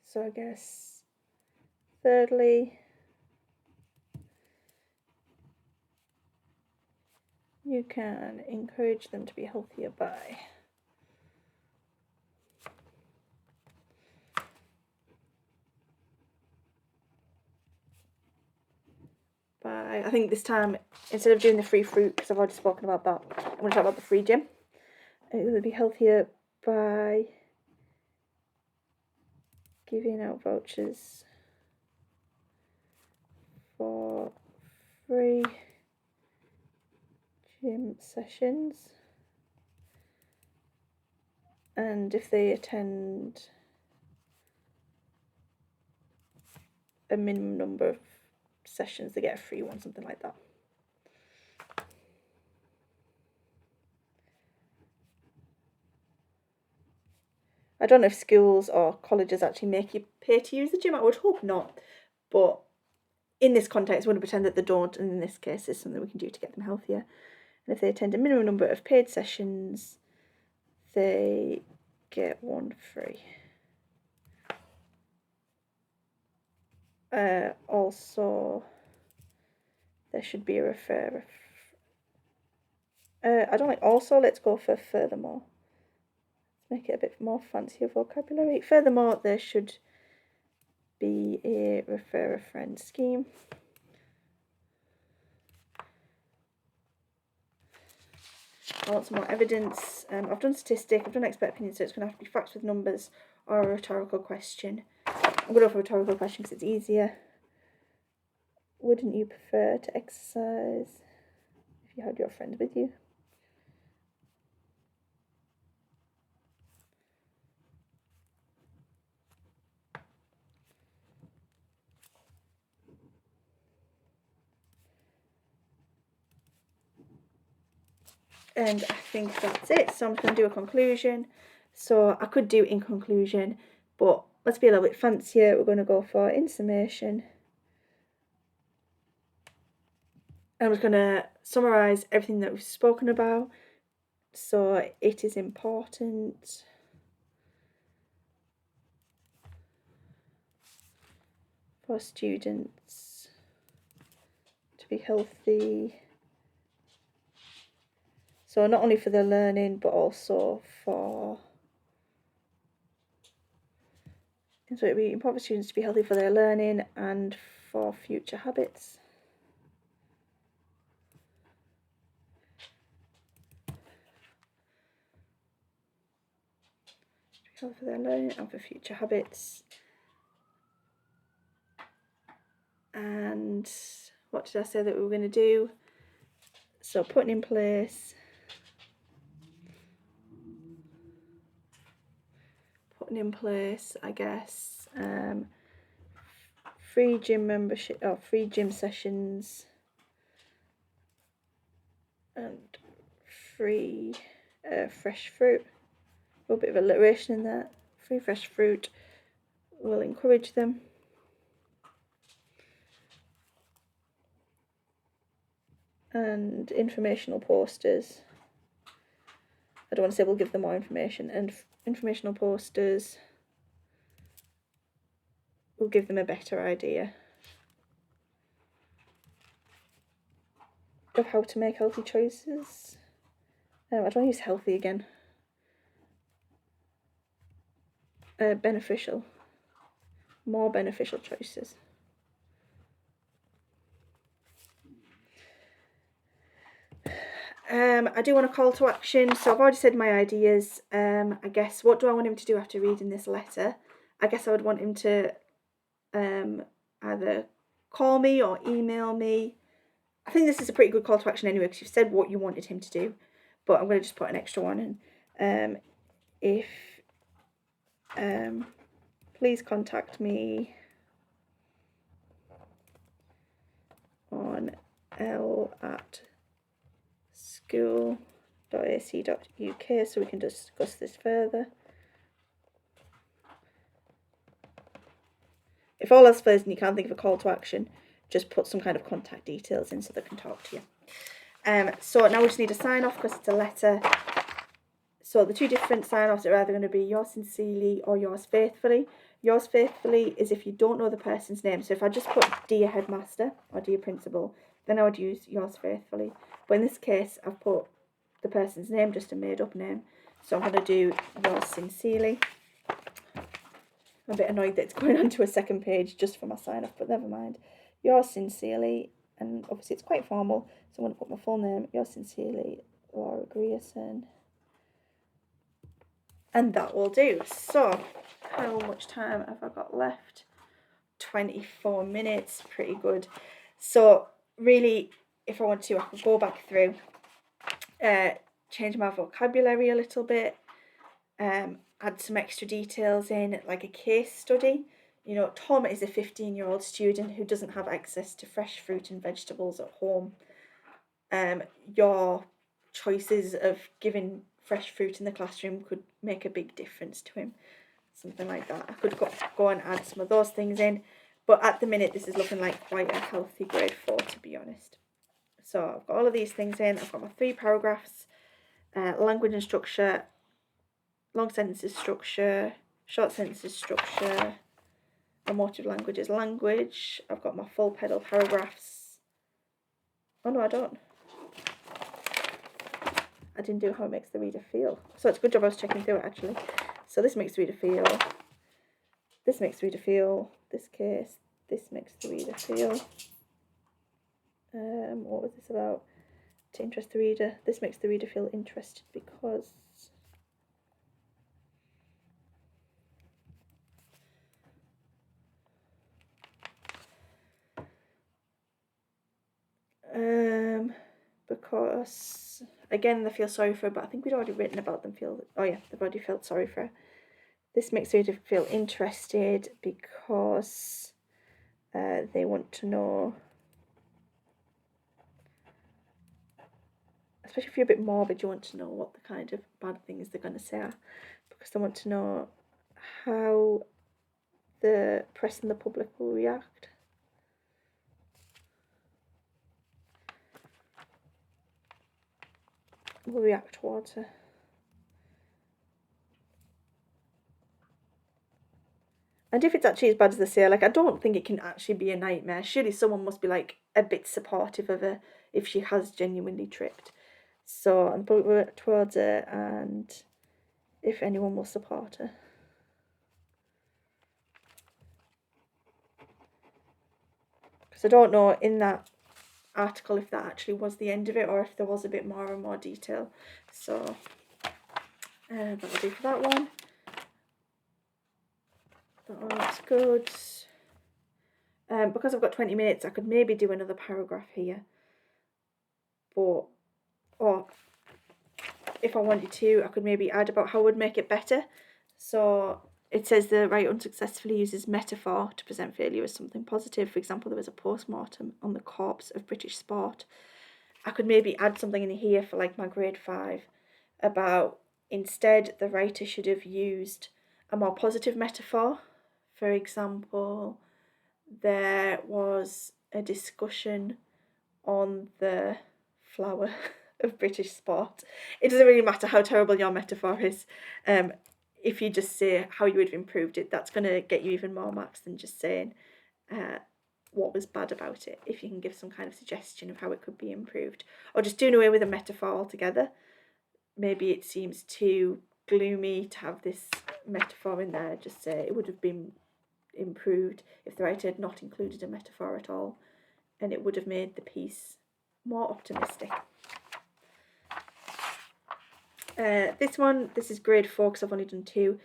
So I guess thirdly, you can encourage them to be healthier by I think this time, instead of doing the free fruit, because I've already spoken about that, I'm going to talk about the free gym. It will be healthier by giving out vouchers for free gym sessions, and if they attend a minimum number of sessions, they get a free one, something like that. I don't know if schools or colleges actually make you pay to use the gym. I would hope not, but in this context, I want to pretend that they don't, and in this case, it's something we can do to get them healthier. And if they attend a minimum number of paid sessions, they get one free. Also, there should be a refer. I don't like also, let's go for furthermore. Make it a bit more fancier vocabulary. Furthermore, there should be a refer a friend scheme. I want some more evidence. I've done statistic, I've done expert opinion, so it's going to have to be facts with numbers or a rhetorical question. I'm going to go for a rhetorical question because it's easier. Wouldn't you prefer to exercise if you had your friend with you? And I think that's it. So I'm just going to do a conclusion. So I could do in conclusion, but let's be a little bit fancier. We're going to go for in summation. I'm just going to summarise everything that we've spoken about. So it is important for students to be healthy. So not only for their learning, but also for... So it would be important for students to be healthy for their learning and for future habits. Healthy for their learning and for future habits. And what did I say that we were going to do? So putting in place I guess, free gym membership or free gym sessions and free fresh fruit. A little bit of alliteration in that. Free fresh fruit will encourage them. And informational posters. I don't want to say we'll give them more information. And informational posters will give them a better idea of how to make healthy choices. I don't use healthy again. Beneficial. More beneficial choices. I do want a call to action. So I've already said my ideas. I guess, what do I want him to do after reading this letter? I guess I would want him to either call me or email me. I think this is a pretty good call to action anyway, because you've said what you wanted him to do, but I'm going to just put an extra one in. Please contact me l@school.ac.uk so we can discuss this further. If all else fails and you can't think of a call to action, just put some kind of contact details in so they can talk to you. So now we just need a sign off because it's a letter. So the two different sign offs are either going to be yours sincerely or yours faithfully. Yours faithfully is if you don't know the person's name. So if I just put dear headmaster or dear principal, then I would use yours faithfully. But in this case, I've put the person's name, just a made up name. So I'm going to do yours sincerely. I'm a bit annoyed that it's going on to a second page just for my sign off, but never mind. Yours sincerely, and obviously it's quite formal, so I'm going to put my full name. Yours sincerely, Laura Grierson. And that will do. So, how much time have I got left? 24 minutes, pretty good. So, really, if I want to, I could go back through, change my vocabulary a little bit, add some extra details in, like a case study. You know, Tom is a 15-year-old student who doesn't have access to fresh fruit and vegetables at home. Your choices of giving fresh fruit in the classroom could make a big difference to him. Something like that. I could go and add some of those things in. But at the minute, this is looking like quite a healthy grade 4, to be honest. So I've got all of these things in. I've got my 3 paragraphs, language and structure, long sentences structure, short sentences structure, emotive language is language. I've got my full PEDEL paragraphs. Oh no, I don't. I didn't do how it makes the reader feel. So it's a good job I was checking through it actually. So this makes the reader feel. This makes the reader feel. This case. This makes the reader feel. What was this about? To interest the reader. This makes the reader feel interested because. Because again they feel sorry for her, but I think we'd already written about them feel. Oh yeah, they've already felt sorry for her. This makes the reader feel interested because they want to know. Especially if you're a bit morbid, you want to know what the kind of bad things they're going to say are, because they want to know how the press and the public will react. Will react towards her. And if it's actually as bad as they say, like, I don't think it can actually be a nightmare. Surely someone must be like a bit supportive of her if she has genuinely tripped. So I'm putting it towards her, and if anyone will support her. Because I don't know in that article if that actually was the end of it or if there was a bit more and more detail. So that'll do for that one. That one looks good. Because I've got 20 minutes, I could maybe do another paragraph here. But, or if I wanted to, I could maybe add about how I would make it better. So it says the writer unsuccessfully uses metaphor to present failure as something positive. For example, there was a post-mortem on the corpse of British sport. I could maybe add something in here for like my grade 5 about instead the writer should have used a more positive metaphor. For example, there was a discussion on the flower of British sport. It doesn't really matter how terrible your metaphor is. If you just say how you would have improved it, that's going to get you even more marks than just saying what was bad about it. If you can give some kind of suggestion of how it could be improved, or just doing away with a metaphor altogether. Maybe it seems too gloomy to have this metaphor in there. Just say it would have been improved if the writer had not included a metaphor at all, and it would have made the piece more optimistic. This is grade 4 because I've only done 2.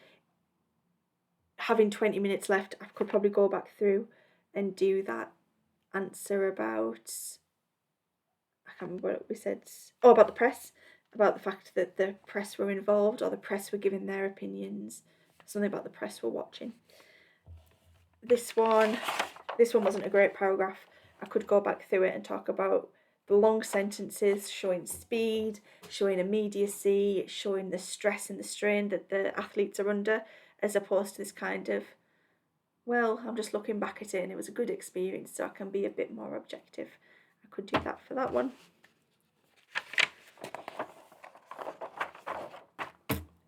Having 20 minutes left, I could probably go back through and do that answer about, I can't remember what we said, about the press, about the fact that the press were involved or the press were giving their opinions, something about the press were watching. This one wasn't a great paragraph. I could go back through it and talk about the long sentences showing speed, showing immediacy, showing the stress and the strain that the athletes are under, as opposed to this kind of, well, I'm just looking back at it and it was a good experience, so I can be a bit more objective. I could do that for that one.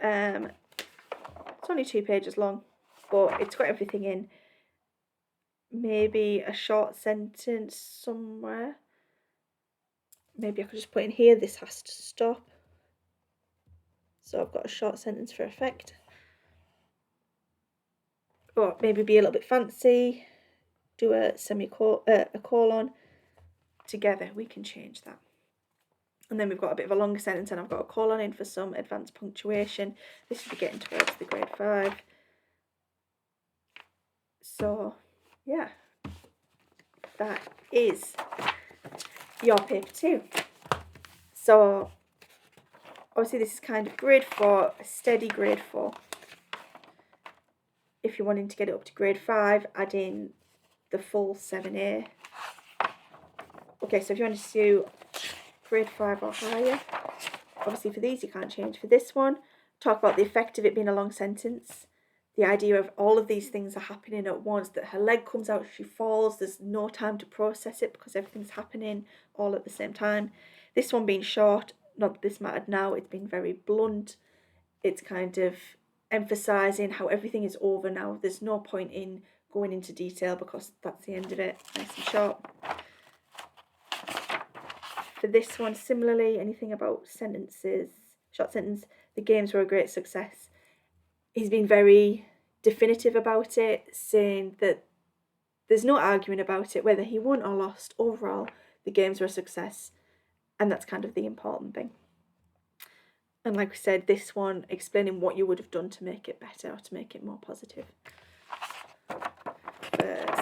It's only 2 pages long, but it's got everything in. Maybe a short sentence somewhere. Maybe I could just put in here, this has to stop. So I've got a short sentence for effect. Or maybe be a little bit fancy, do a colon. Together we can change that. And then we've got a bit of a longer sentence, and I've got a colon in for some advanced punctuation. This should be getting towards the grade 5. So yeah, that is your paper 2. So obviously this is kind of grade 4, a steady grade 4. If you're wanting to get it up to grade 5, add in the full 7A. Okay, so if you wanted to do grade 5 or higher, obviously for these you can't change. For this one, talk about the effect of it being a long sentence. The idea of all of these things are happening at once, that her leg comes out, she falls, there's no time to process it because everything's happening all at the same time. This one being short, not that this mattered now, it's been very blunt. It's kind of emphasising how everything is over now. There's no point in going into detail because that's the end of it, nice and short. For this one, similarly, anything about sentences, short sentence, the games were a great success. He's been very definitive about it, saying that there's no arguing about it, whether he won or lost. Overall, the games were a success, and that's kind of the important thing. And like we said, this one, explaining what you would have done to make it better or to make it more positive.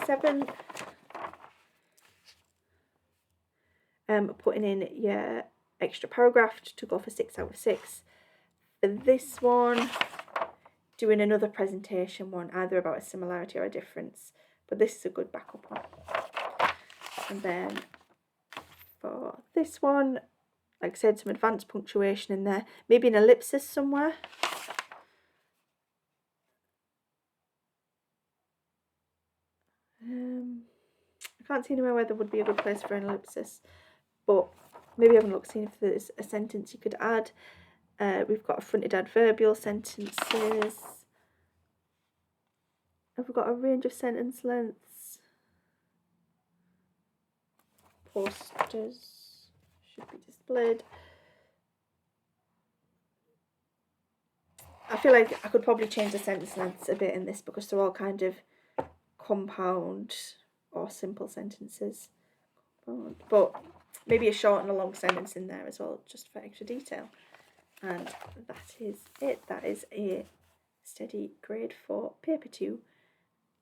7, putting in your extra paragraph to go for 6 out of 6. For this one, doing another presentation one, either about a similarity or a difference, but this is a good backup one. And then for this one, like I said, some advanced punctuation in there, maybe an ellipsis somewhere. I can't see anywhere where there would be a good place for an ellipsis, but maybe have a look, see if there's a sentence you could add. We've got a fronted adverbial sentences. Have we got a range of sentence lengths? Posters should be displayed. I feel like I could probably change the sentence lengths a bit in this because they're all kind of compound or simple sentences. But maybe a short and a long sentence in there as well, just for extra detail. And that is it. That is a steady grade 4 paper 2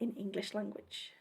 in English language.